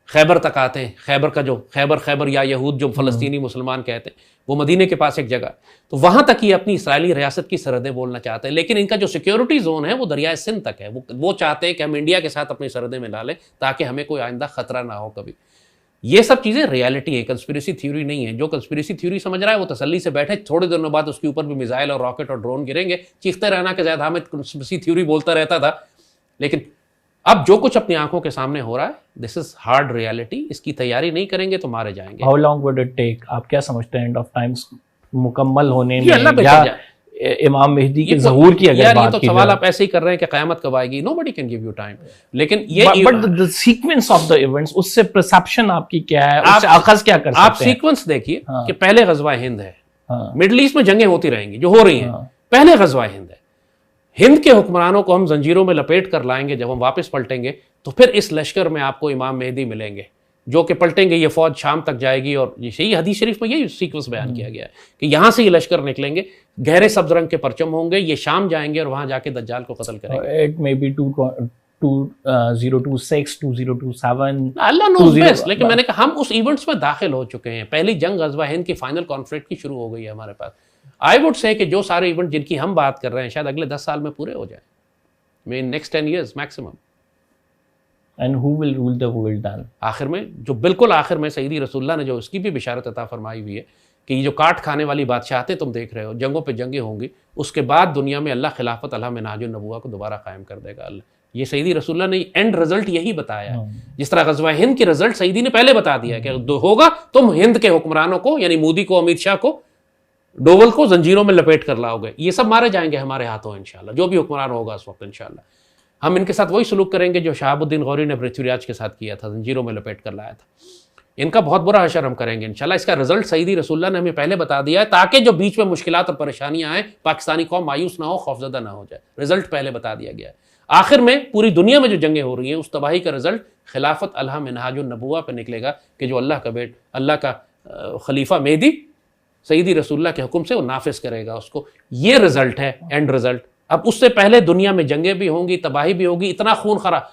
खैबर तक आते हैं। खैबर का जो खैबर या यहूद जो फ़लस्तीनी मुसलमान कहते हैं, वो मदीने के पास एक जगह, तो वहाँ तक ये अपनी इसराइली रियासत की सरहदें बोलना चाहते हैं। लेकिन इनका जो सिक्योरिटी जोन है वो दरिया सिंध तक है। वो चाहते हैं कि हम इंडिया के साथ अपनी सरहदें में डालें ताकि हमें कोई आइंदा खतरा ना हो कभी। ये सब चीज़ें रियलिटी है, कंस्पिरेसी थ्योरी नहीं है। जो कंस्पिरेसी थ्योरी समझ रहा है वो तसल्ली से बैठे, थोड़े दिनों बाद उसके ऊपर भी मिसाइल और रॉकेट और ड्रोन गिरेंगे, चीखते रहना कि ज़ैद हामिद कंस्पिरेसी थ्योरी बोलता रहता था। लेकिन अब जो कुछ अपनी आंखों के सामने हो रहा है, दिस इज हार्ड रियलिटी। इसकी तैयारी नहीं करेंगे तो मारे जाएंगे। How long would it take? आप क्या समझते हैं एंड ऑफ टाइम्स मुकम्मल होने में, या इमाम मेहदी के ज़हूर की अगर यार बात ये तो की सवाल जाए, आप ऐसे ही कर रहे हैं कि क़यामत कब आएगी, nobody can give you time, लेकिन ये but the sequence of the events, उससे परसेप्शन आपकी क्या है, उससे अखज़ क्या कर आप सकते हैं? सीक्वेंस देखिए हाँ। कि पहले गज़वा हिंद है, हाँ। मिडल ईस्ट में जंगें होती रहेंगी जो हो रही हैं, हाँ। पहले गज़वा हिंद है। हिंद के हुक्मरानों को हम जंजीरों में लपेट कर लाएंगे, जब हम वापस पलटेंगे तो फिर इस लश्कर में आपको इमाम मेहदी मिलेंगे जो कि पलटेंगे, ये फौज शाम तक जाएगी, और यही हदीस शरीफ में यही सीक्वेंस बयान किया गया है कि यहाँ से ये लश्कर निकलेंगे, गहरे सब्ज रंग के परचम होंगे, ये शाम जाएंगे और वहां जाके दज्जाल को कत्ल करेंगे। It may be 2026, 2027, Allah knows best, लेकिन मैंने कहा हम उस इवेंट्स में दाखिल हो चुके हैं। पहली जंग गज़वा हिंद की फाइनल कॉन्फ्लिक्ट की शुरू हो गई है हमारे पास। आई वुड से कि जो सारे इवेंट जिनकी हम बात कर रहे हैं शायद अगले 10 साल में पूरे हो जाए, mean next 10 years maximum. And who will rule the world then? आखिर में जो बिल्कुल आखिर में सईदी रसूलुल्लाह ने जो उसकी भी बिशारत अता फरमाई हुई है कि ये जो काट खाने वाली बादशाहतें तुम देख रहे हो, जंगों पे जंगें होंगी, उसके बाद दुनिया में अल्लाह खिलाफत अल्लाह मिनहाजुन नबुव्वा को दोबारा कायम कर देगा अल्लाह। ये सईदी रसूलुल्लाह ने एंड रिजल्ट यही बताया है। जिस तरह गज़वा हिंद की रिजल्ट सईदी ने पहले बता दिया है कि होगा, तुम हिंद के हुक्मरानों को यानी मोदी को, अमित शाह को, डोवल को जंजीरों में लपेट कर लाओगे, ये सब मारे जाएंगे हमारे हाथों इंशाल्लाह। जो भी हुक्मरान होगा उस वक्त इंशाल्लाह हम इनके साथ वही सलूक करेंगे जो शहाबुद्दीन गौरी ने पृथ्वीराज के साथ किया था, जंजीरों में लपेट कर लाया था। इनका बहुत बुरा हशर हम करेंगे इंशाल्लाह। इसका रिजल्ट सईदी रसूलुल्लाह ने हमें पहले बता दिया है ताकि जो बीच में मुश्किलात और परेशानियां आए पाकिस्तानी कौम मायूस ना हो, खौफजदा ना हो जाए। रिजल्ट पहले बता दिया गया है। आखिर में पूरी दुनिया में जो जंगें हो रही हैं उस तबाही का रिजल्ट खिलाफत अल्लाह मिनहाजुन नबुव्वा पर निकलेगा कि जो अल्लाह का खलीफा मेहदी सईदी रसूलुल्लाह के हुक्म से वो नाफिज करेगा उसको। ये रिजल्ट है, एंड रिजल्ट। अब उससे पहले दुनिया में जंगें भी होंगी, तबाही भी होगी, इतना खून खरा,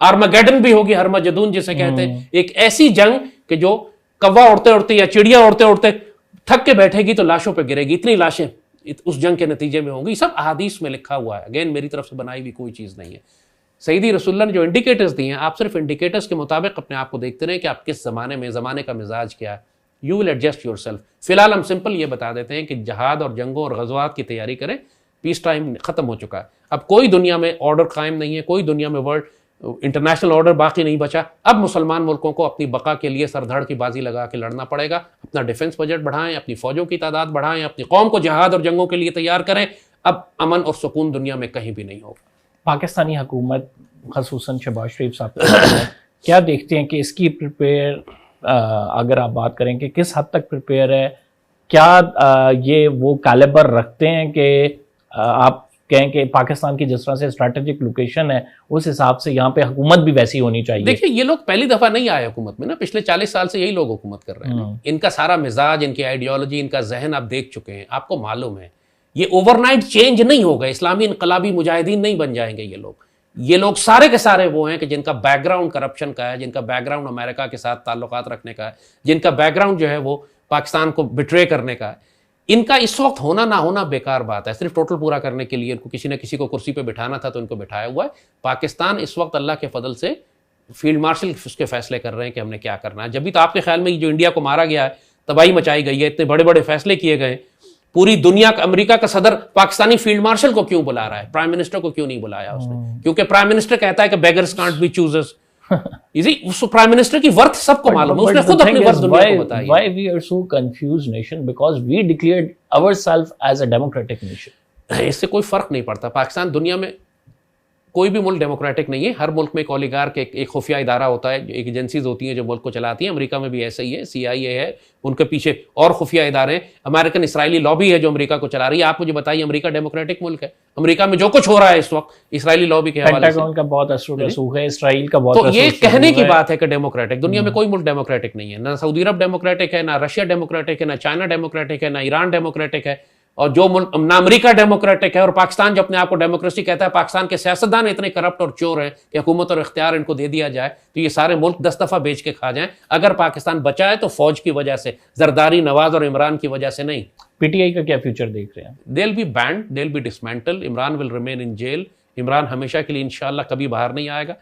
आर्मागेडन भी होगी, हरमजदून जिसे कहते हैं, एक ऐसी जंग कि जो कौवा उड़ते उड़ते या चिड़िया उड़ते उड़ते थक के बैठेगी तो लाशों पे गिरेगी, इतनी लाशें उस जंग के नतीजे में होंगी। सब अहादीस में लिखा हुआ है, अगेन मेरी तरफ से बनाई हुई कोई चीज़ नहीं है। सईदी रसूलुल्लाह ने जो इंडिकेटर्स दिए हैं, आप सिर्फ इंडिकेटर्स के मुताबिक अपने आप को देखते रहें कि आप किस ज़माने में, ज़माने का मिजाज क्या है, you will adjust your self. फिलहाल हम सिंपल ये बता देते हैं कि जहाद और जंगों और गज़वात की तैयारी करें, पीस टाइम ख़त्म हो चुका है। अब कोई दुनिया में ऑर्डर कायम नहीं है, कोई दुनिया में वर्ल्ड इंटरनेशनल ऑर्डर बाकी नहीं बचा। अब मुसलमान मुल्कों को अपनी बका के लिए सरधड़ की बाजी लगा के लड़ना पड़ेगा। अपना डिफेंस बजट बढ़ाएं, अपनी फौजों की तादाद बढ़ाएं, अपनी कौम को जहाद और जंगों के लिए तैयार करें। अब अमन और सुकून दुनिया में कहीं भी नहीं होगा। पाकिस्तानी हुकूमत खसूसन शहबाज शरीफ साहब क्या देखते हैं कि इसकी प्रिपेयर, अगर आप बात करें कि किस हद तक प्रिपेयर है, क्या ये वो कैलिबर रखते हैं कि आप कहें कि पाकिस्तान की जिस तरह से स्ट्रैटेजिक लोकेशन है उस हिसाब से यहाँ पे हुकूमत भी वैसी होनी चाहिए? देखिए, ये लोग पहली दफा नहीं आए हुकूमत में ना, पिछले 40 साल से यही लोग हुकूमत कर रहे हैं। इनका सारा मिजाज, इनकी आइडियोलॉजी, इनका जहन आप देख चुके हैं, आपको मालूम है ये ओवरनाइट चेंज नहीं होगा। इस्लामी इनकलाबी मुजाहिदीन नहीं बन जाएंगे ये लोग सारे के सारे वो हैं कि जिनका बैकग्राउंड करप्शन का है, जिनका बैकग्राउंड अमेरिका के साथ ताल्लुकात रखने का है, जिनका बैकग्राउंड जो है वो पाकिस्तान को बिट्रे करने का है। इनका इस वक्त होना ना होना बेकार बात है। सिर्फ टोटल पूरा करने के लिए इनको किसी न किसी को कुर्सी पे बिठाना था तो इनको बिठाया हुआ है। पाकिस्तान इस वक्त अल्लाह के फजल से फील्ड मार्शल उसके फैसले कर रहे हैं कि हमने क्या करना है। जब भी तो आपके ख्याल में जो इंडिया को मारा गया है, तबाही मचाई गई है, इतने बड़े बड़े फैसले किए गए, पूरी दुनिया का, अमेरिका का सदर पाकिस्तानी फील्ड मार्शल को क्यों बुला रहा है, प्राइम मिनिस्टर को क्यों नहीं बुलाया उसने? क्योंकि प्राइम मिनिस्टर कहता है कि बेगर्स कांट बी चूजर्स। उस प्राइम मिनिस्टर की वर्थ सबको मालूम है, उसने खुद अपनी वर्थ दुनिया को बताई। Why we are so confused nation? Because we declared ourselves as a democratic nation. इससे कोई फर्क नहीं पड़ता। पाकिस्तान दुनिया में कोई भी मुल्क डेमोक्रेटिक नहीं है। हर मुल्क में एक ओलिगार्क, एक खुफिया इदारा होता है, एक एजेंसीज होती हैं जो मुल्क को चलाती हैं। अमेरिका में भी ऐसा ही है, CIA है, उनके पीछे और खुफिया इदारे हैं। अमेरिकन इसराइली लॉबी है जो अमेरिका को चला रही है। आप मुझे बताइए, अमेरिका डेमोक्रेटिक मुल्क है? अमेरिका में जो कुछ हो रहा है इस वक्त इसराइली लॉबी के हवाले से, का बहुत असर है, इसराइल का बहुत तो ये कहने की बात है कि डेमोक्रेटिक, दुनिया में कोई मुल्क डेमोक्रेटिक नहीं है। ना सऊदी अरब डेमोक्रेटिक है, ना रशिया डेमोक्रेटिक है, ना चाइना डेमोक्रेटिक है, ना ईरान डेमोक्रेटिक है, और जो मुल्क ना अमेरिका डेमोक्रेटिक है। और पाकिस्तान जो अपने आप को डेमोक्रेसी कहता है, पाकिस्तान के सियासतदान इतने करप्ट और चोर हैं कि हुकूमत और इख्तियार इनको दे दिया जाए तो ये सारे मुल्क 10 दफा बेच के खा जाएं। अगर पाकिस्तान बचा है तो फौज की वजह से, जरदारी, नवाज और इमरान की वजह से नहीं। PTI का क्या फ्यूचर देख रहे हैं? They will be banned, they will be dismantle, Imran will remain in jail. Imran हमेशा के लिए इंशाल्लाह कभी बाहर नहीं आएगा।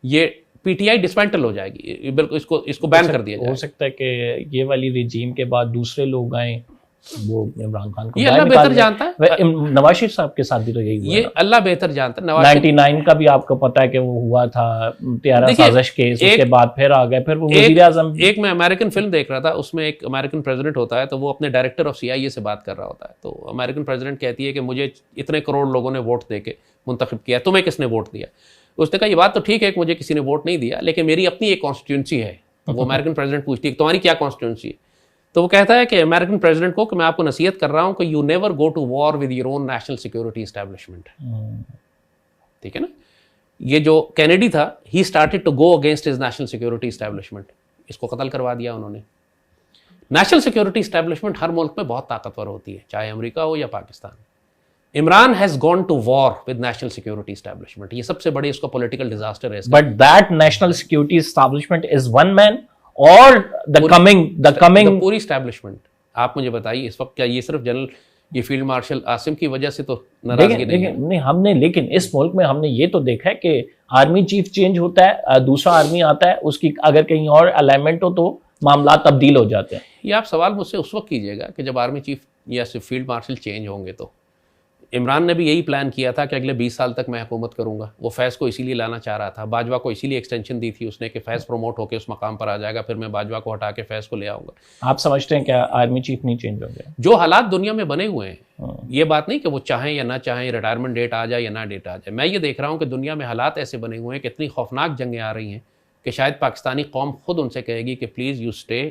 ये PTI डिसमेंटल हो जाएगी, बिल्कुल इसको बैन कर दिया जाए। हो सकता है कि ये वाली रिजीम के बाद दूसरे लोग आए, वो इमरान खान को ये अल्लाह बेहतर जानता है। नवाज शरीफ साहब के साथ भी तो यही हुआ ये अल्लाह बेहतर जानता है। 99 का भी आपको पता है कि वो हुआ था, त्यारा साजिश केस, उसके बाद फिर आ गए, फिर वो वजीर आजम। एक मैं अमेरिकन फिल्म देख रहा था, उसमें एक अमेरिकन प्रेसिडेंट होता है, तो वो अपने डायरेक्टर ऑफ CIA से बात कर रहा होता है। तो अमेरिकन प्रेसिडेंट कहती है कि मुझे इतने करोड़ लोगों ने वोट दे के मुंतखब किया, तुम्हें किसने वोट दिया? उसने कहा ये बात तो ठीक है कि मुझे किसी ने वोट नहीं दिया, लेकिन मेरी अपनी एक कॉन्स्टिट्यूंसी है। तो वो अमेरिकन प्रेसिडेंट पूछती है तुम्हारी क्या कॉन्स्टिट्यूंसी है? तो वो कहता है कि अमेरिकन प्रेसिडेंट को कि मैं आपको नसीहत कर रहा हूं कि you never go to war with your own national security establishment. ठीक है ना? ये जो कैनेडी था, he started to go against his national security establishment. इसको कत्ल करवा दिया उन्होंने। नेशनल सिक्योरिटी एस्टैब्लिशमेंट हर मुल्क में बहुत ताकतवर होती है, चाहे अमेरिका हो या Pakistan. Imran has gone to war with national security establishment. ये सबसे बड़े इसको पॉलिटिकल डिजास्टर है। But that national security establishment is one man और द कमिंग पूरी एस्टैब्लिशमेंट। आप मुझे बताइए इस वक्त क्या ये सिर्फ जनरल ये फील्ड मार्शल आसिम की वजह से तो नाराजगी नहीं हमने, लेकिन इस मुल्क में हमने ये तो देखा है कि आर्मी चीफ चेंज होता है, दूसरा आर्मी आता है, उसकी अगर कहीं और अलाइनमेंट हो तो मामला तब्दील हो जाते हैं। ये आप सवाल मुझसे उस वक्त कीजिएगा कि जब आर्मी चीफ या फील्ड मार्शल चेंज होंगे। तो इमरान ने भी यही प्लान किया था कि अगले 20 साल तक मैं हुकूमत करूंगा। वो फैज़ को इसीलिए लाना चाह रहा था, बाजवा को इसीलिए एक्सटेंशन दी थी उसने कि फैज़ प्रमोट होकर उस मकाम पर आ जाएगा, फिर मैं बाजवा को हटा के फैज़ को ले आऊँगा। आप समझते हैं क्या आर्मी चीफ नहीं चेंज होंगे? जो हालात दुनिया में बने हुए हैं, ये बात नहीं कि वो चाहें या ना चाहें, रिटायरमेंट डेट आ जाए या ना डेट आ जाए। मैं ये देख रहा हूँ कि दुनिया में हालात ऐसे बने हुए हैं कि इतनी खौफनाक जंगें आ रही हैं कि शायद पाकिस्तानी कौम खुद उनसे कहेगी कि please you stay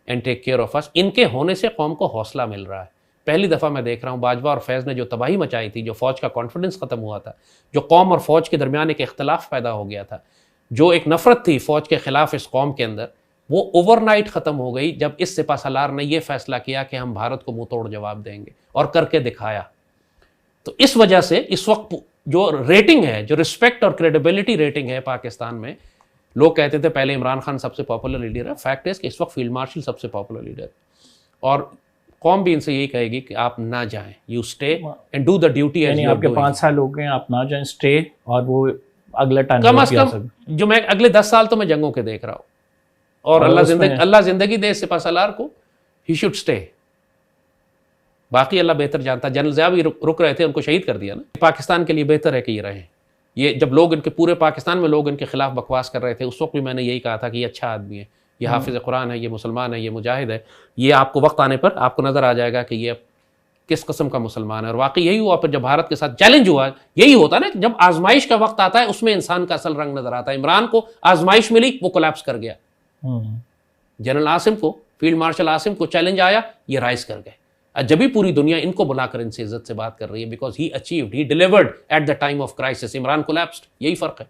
and take care of us. इनके होने से कौम को हौसला मिल रहा है। पहली दफ़ा मैं देख रहा हूँ बाजवा और फैज़ ने जो तबाही मचाई थी, जो फ़ौज का कॉन्फिडेंस ख़त्म हुआ था, जो कौम और फ़ौज के दरमियान एक इख्तलाफ पैदा हो गया था, जो एक नफ़रत थी फ़ौज के ख़िलाफ़ इस कौम के अंदर, वो ओवरनाइट ख़त्म हो गई जब इस सिपहसालार ने यह फ़ैसला किया कि हम भारत को मुँह तोड़ जवाब देंगे, और करके दिखाया। तो इस वजह से इस वक्त जो रेटिंग है, जो रिस्पेक्ट और क्रेडिबिलिटी रेटिंग है पाकिस्तान में, लोग कहते थे पहले इमरान खान सबसे पॉपुलर लीडर है, फैक्ट है कि इस वक्त फील्ड मार्शल सबसे पॉपुलर लीडर है। और कौम भी इनसे यही कहेगी कि आप ना जाएं, you stay and do the duty as you are आपके 5 साल हो गए, आप ना जाएं, स्टे, और वो अगला टाइम कम से कम जो मैं अगले 10 साल तो मैं जंगों के देख रहा हूँ, और अल्लाह जिंदगी दे सिपहसालार को, ही शुड स्टे। बाकी अल्लाह बेहतर जानता। जनरल ज़िया भी रुक रहे थे, उनको शहीद कर दिया ना। पाकिस्तान के लिए बेहतर है कि ये रहें। ये जब लोग इनके पूरे पाकिस्तान में लोग इनके खिलाफ बकवास कर रहे थे, उस वक्त भी मैंने यही कहा था कि ये अच्छा आदमी है, ये हाफिज़ कुरान है, ये मुसलमान है, ये मुजाहिद है। ये आपको वक्त आने पर आपको नज़र आ जाएगा कि ये किस किस्म का मुसलमान है। और वाकई यही हुआ। फिर जब भारत के साथ चैलेंज हुआ, यही होता है ना, जब आजमाइश का वक्त आता है उसमें इंसान का असल रंग नजर आता है। इमरान को आजमाइश मिली, वो कोलैप्स कर गया। जनरल आसिम को, फील्ड मार्शल आसिम को चैलेंज आया, ये राइज कर गए। जब भी पूरी दुनिया इनको बुलाकर इनसे इज्जत से बात कर रही है, because he achieved, he delivered at the time of crisis. Imran collapsed, यही फर्क है।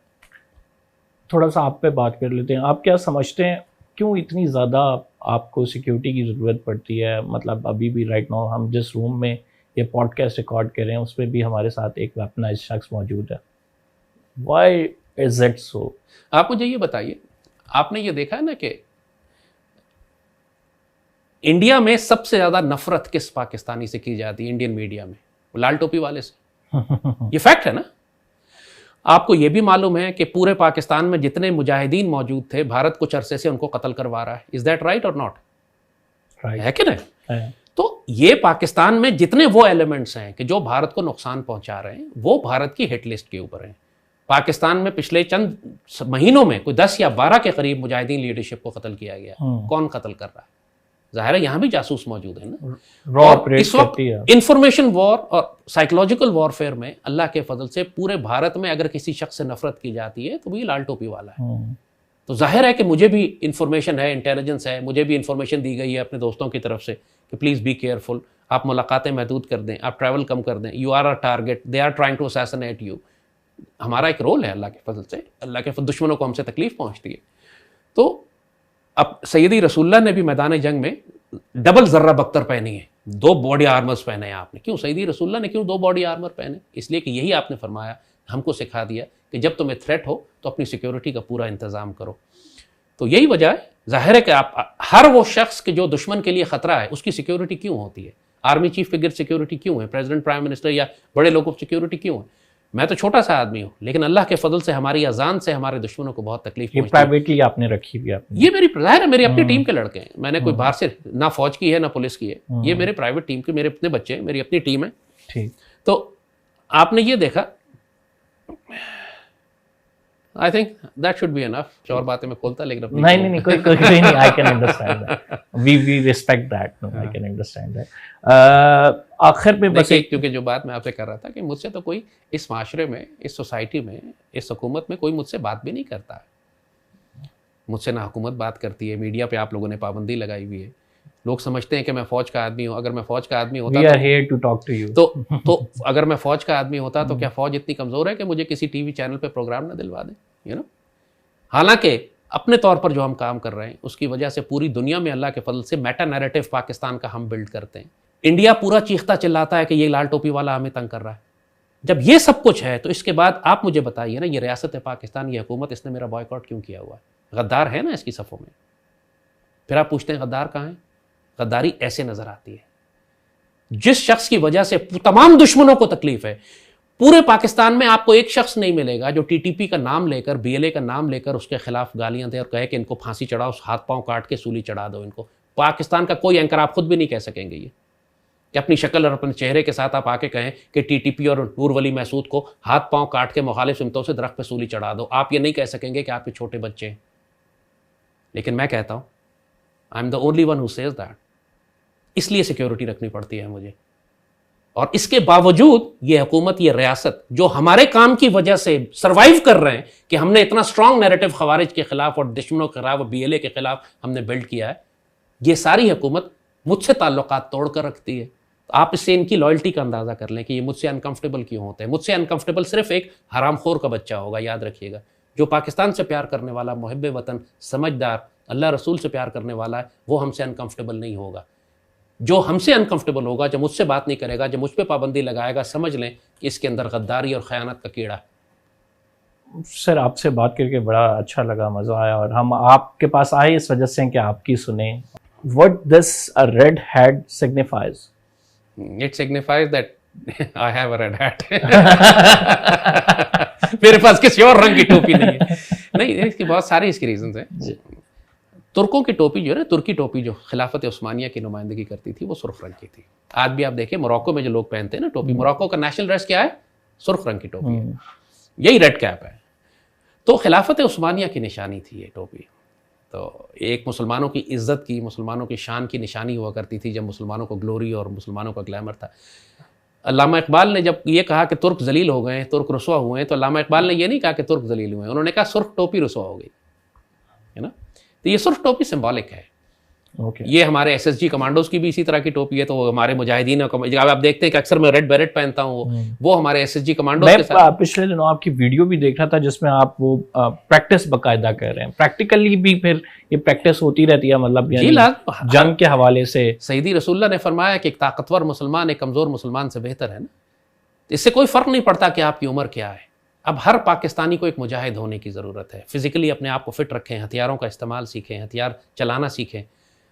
थोड़ा सा आप पे बात कर लेते हैं। आप क्या समझते हैं क्यों इतनी ज़्यादा आपको सिक्योरिटी की ज़रूरत पड़ती है? मतलब अभी भी राइट नाउ हम जिस रूम में ये पॉडकास्ट रिकॉर्ड कर रहे हैं उसमें भी हमारे साथ एक वेपनाइज्ड शख्स मौजूद है। Why is it so? आप मुझे ये बताइए, आपने ये देखा है ना कि इंडिया में सबसे ज्यादा नफरत किस पाकिस्तानी से की जाती है इंडियन मीडिया में? लाल टोपी वाले से। ये फैक्ट है ना। आपको यह भी मालूम है कि पूरे पाकिस्तान में जितने मुजाहिदीन मौजूद थे, भारत कुछ अरसे से उनको कत्ल करवा रहा है। इज दैट राइट और नॉट? है कि नहीं? तो ये पाकिस्तान में जितने वो एलिमेंट्स हैं कि जो भारत को नुकसान पहुंचा रहे हैं, वो भारत की हिट लिस्ट के ऊपर हैं। पाकिस्तान में पिछले चंद महीनों में कोई 10 या 12 के करीब मुजाहिदीन लीडरशिप को कत्ल किया गया। कौन कत्ल कर रहा है? जाहिर है यहां भी जासूस मौजूद है ना। और इस वक्त इंफॉर्मेशन वॉर और साइकोलॉजिकल वॉरफेयर में अल्लाह के फजल से पूरे भारत में अगर किसी शख्स से नफरत की जाती है तो वही लाल टोपी वाला है। तो जाहिर है कि मुझे भी इंफॉर्मेशन है, इंटेलिजेंस है, मुझे भी इंफॉर्मेशन दी गई है अपने दोस्तों की तरफ से कि प्लीज़ बी केयरफुल, आप मुलाकातें महदूद कर दें, आप ट्रैवल कम कर दें, you are a target, they are trying to assassinate you. हमारा एक रोल है अल्लाह के फजल से, अल्लाह के दुश्मनों को हमसे तकलीफ पहुँचती है। तो अब सैयदी रसूलुल्लाह ने भी मैदान जंग में डबल जर्रा बख्तर पहनी है, 2 बॉडी आर्मर्स पहने हैं आपने। क्यों सैयदी रसूलुल्लाह ने क्यों 2 बॉडी आर्मर पहने? इसलिए कि यही आपने फरमाया, हमको सिखा दिया कि जब तुम्हें थ्रेट हो तो अपनी सिक्योरिटी का पूरा इंतजाम करो। तो यही वजह है। जाहिर है कि आप हर वो शख्स के जो दुश्मन के लिए खतरा है उसकी सिक्योरिटी क्यों होती है? आर्मी चीफ फिगर सिक्योरिटी क्यों है? प्रेसिडेंट, प्राइम मिनिस्टर या बड़े लोगों की सिक्योरिटी क्यों है? मैं तो छोटा सा आदमी हूँ, लेकिन अल्लाह के फजल से हमारी अजान से हमारे दुश्मनों को बहुत तकलीफ ये पहुंचती है। प्राइवेटली आपने रखी भी आपने? ये मेरी ज़ाहिर है मेरी अपनी टीम के लड़के हैं, मैंने कोई बाहर से ना फौज की है ना पुलिस की है, ये मेरे प्राइवेट टीम के मेरे अपने बच्चे हैं, मेरी अपनी टीम है। ठीक। तो आपने ये देखा, I think that should be enough. और बातें मैं खोलता लेकिन अपनी नहीं कोई नहीं, I can understand that, we respect that, no I can understand that. आखिर में बस क्योंकि जो बात मैं आपसे कर रहा था कि मुझसे तो कोई इस माशरे में, इस सोसाइटी में, इस हुकूमत में कोई मुझसे बात भी नहीं करता है। मुझसे ना हुकूमत बात करती है, मीडिया पे आप लोगों ने पाबंदी लगाई हुई है, लोग समझते हैं कि मैं फौज का आदमी हूँ। अगर मैं फौज का आदमी होता We are here to talk to you. तो अगर मैं फौज का आदमी होता तो क्या फौज इतनी कमजोर है कि मुझे किसी टीवी चैनल पे प्रोग्राम ना दिलवा दें, यू नो। हालांकि अपने तौर पर जो हम काम कर रहे हैं उसकी वजह से पूरी दुनिया में अल्लाह के फजल से मेटा नैरेटिव पाकिस्तान का हम बिल्ड करते हैं। इंडिया पूरा चीखता चिल्लाता है कि ये लाल टोपी वाला हमें तंग कर रहा है। जब ये सब कुछ है तो इसके बाद आप मुझे बताइए ना, ये रियासत है पाकिस्तान, ये हुकूमत, इसने मेरा बॉयकॉट क्यों किया हुआ है? गद्दार है ना इसकी सफ़ों में। फिर आप पूछते हैं गद्दार कहाँ है? गद्दारी ऐसे नजर आती है, जिस शख्स की वजह से तमाम दुश्मनों को तकलीफ है। पूरे पाकिस्तान में आपको एक शख्स नहीं मिलेगा जो टीटीपी का नाम लेकर, बीएलए का नाम लेकर उसके खिलाफ गालियां दे और कहे कि इनको फांसी चढ़ाओ, हाथ पांव काट के सूली चढ़ा दो इनको। पाकिस्तान का कोई एंकर, आप खुद भी नहीं कह सकेंगे ये कि अपनी शक्ल और अपने चेहरे के साथ आप आके कहें कि टीटीपी और नूर वली महसूद को हाथ पांव काट के मुखालिफ सिमतों से दरख्त पे सूली चढ़ा दो। आप ये नहीं कह सकेंगे कि आपके छोटे बच्चे हैं। लेकिन मैं कहता हूं I am the only one who says that. इसलिए सिक्योरिटी रखनी पड़ती है मुझे। और इसके बावजूद ये हुकूमत, ये रियासत जो हमारे काम की वजह से सरवाइव कर रहे हैं कि हमने इतना स्ट्रांग नैरेटिव खवारिज के खिलाफ और दुश्मनों के खिलाफ और बीएलए के खिलाफ हमने बिल्ड किया है, ये सारी हुकूमत मुझसे ताल्लुकात तोड़ कर रखती है। तो आप इससे इनकी लॉयल्टी का अंदाजा कर लें कि ये मुझसे अनकंफर्टेबल क्यों होते हैं। मुझसे अनकंफर्टेबल सिर्फ एक हरामखोर का बच्चा होगा, याद रखिएगा। जो पाकिस्तान से प्यार करने वाला, मुहिब्बे वतन, समझदार, अल्लाह रसूल से प्यार करने वाला है, वो हमसे अनकंफर्टेबल नहीं होगा। जो हमसे अनकंफर्टेबल होगा, जब मुझसे बात नहीं करेगा, जब मुझ पर पाबंदी लगाएगा, समझ लें कि इसके अंदर गद्दारी और खयानत का कीड़ा है। सर आपसे बात करके बड़ा अच्छा लगा, मज़ा आया, और हम आपके पास आए इस वजह से कि आपकी सुने। What does a red hat signifies? It signifies that I have a red hat. मेरे पास किसी और रंग की टोपी नहीं है। नहीं, इसकी बहुत सारी इसकी रीजंस हैं। तुर्कों की टोपी जो है ना, तुर्की टोपी जो खिलाफत उस्मानिया की नुमाइंदगी करती थी, वो सुर्ख रंग की थी। आज भी आप देखें मोरक्को में जो लोग पहनते हैं ना टोपी, मोरक्को का नेशनल ड्रेस क्या है? सुर्ख रंग की टोपी है, यही रेड कैप है। तो खिलाफत उस्मानिया की निशानी थी ये टोपी। तो एक मुसलमानों की इज्जत की, मुसलमानों की शान की निशानी हुआ करती थी, जब मुसलमानों को ग्लोरी और मुसलमानों का ग्लैमर था। अल्लामा इकबाल ने जब ये कहा कि तुर्क जलील हो गए, तुर्क रुसवा हुए हैं, तो अल्लामा इकबाल ने ये नहीं कहा कि तुर्क जलील हुए हैं, उन्होंने कहा सुर्ख टोपी रुसवा हो गई, है ना। तो ये सुर्ख टोपी सिंबॉलिक है। ये हमारे एसएसजी कमांडोज की भी इसी तरह की टोपी है। तो वो हमारे मुजाहिदीन, आप देखते हैं कि अक्सर मैं रेड बेरेट पहनता हूँ, वो हमारे एसएसजी कमांडोज के साथ। पिछले दिनों आपकी वीडियो भी देख रहा था जिसमें आप वो प्रैक्टिस बकायदा कर रहे हैं, प्रैक्टिकली भी फिर ये प्रैक्टिस होती रहती है, मतलब जंग के हवाले से। सईदी रसूलुल्लाह ने फरमाया कि एक ताकतवर मुसलमान एक कमजोर मुसलमान से बेहतर है ना। इससे कोई फर्क नहीं पड़ता कि आपकी उम्र क्या है। अब हर पाकिस्तानी को एक मुजाहिद होने की ज़रूरत है। फिजिकली अपने आप को फिट रखें, हथियारों का इस्तेमाल सीखें, हथियार चलाना सीखें।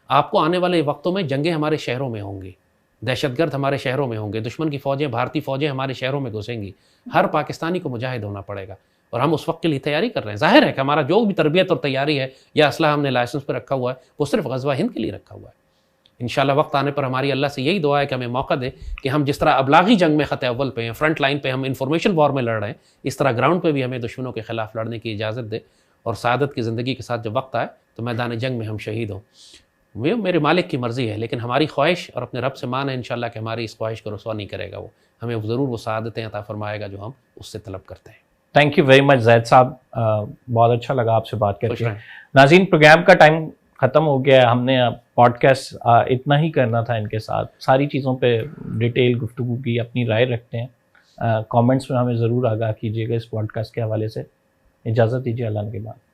आपको आने वाले वक्तों में जंगें हमारे शहरों में होंगी, दहशतगर्द हमारे शहरों में होंगे, दुश्मन की फ़ौजें, भारतीय फ़ौजें हमारे शहरों में घुसेंगी। हर पाकिस्तानी को मुजाहिद होना पड़ेगा और हम उस वक्त के लिए तैयारी कर रहे हैं। जाहिर है कि हमारा जो भी तरबियत और तैयारी है या असला हमने लाइसेंस पर रखा हुआ है, वो सिर्फ गज़वा हिंद के लिए रखा हुआ है। इंशाल्लाह वक्त आने पर हमारी अल्लाह से यही दुआ है कि हमें मौका दे कि हम जिस तरह अबलागी जंग में ख़त अव्वल पे हैं, फ्रंट लाइन पे हम इंफॉर्मेशन वॉर में लड़ रहे हैं, इस तरह ग्राउंड पे भी हमें दुश्मनों के खिलाफ लड़ने की इजाज़त दे और सादत की ज़िंदगी के साथ जब वक्त आए तो मैदान जंग में हम शहीद हों। वो मेरे मालिक की मर्ज़ी है, लेकिन हमारी ख्वाहिश और अपने रब से मान है इंशाल्लाह कि हमारी इस ख्वाहिश को रुसवा नहीं करेगा। वो हमें ज़रूर वो सादतें अता फरमाएगा जो हम उससे तलब करते हैं। थैंक यू वेरी मच ज़ैद साहब, बहुत अच्छा लगा आपसे बात करके। नाज़रीन, प्रोग्राम का टाइम ख़त्म हो गया है। हमने पॉडकास्ट इतना ही करना था इनके साथ, सारी चीज़ों पे डिटेल गुफ्तगू की, अपनी राय रखते हैं। कमेंट्स में हमें ज़रूर आगाह कीजिएगा इस पॉडकास्ट के हवाले से। इजाज़त दीजिए, अल्लाह के बाद।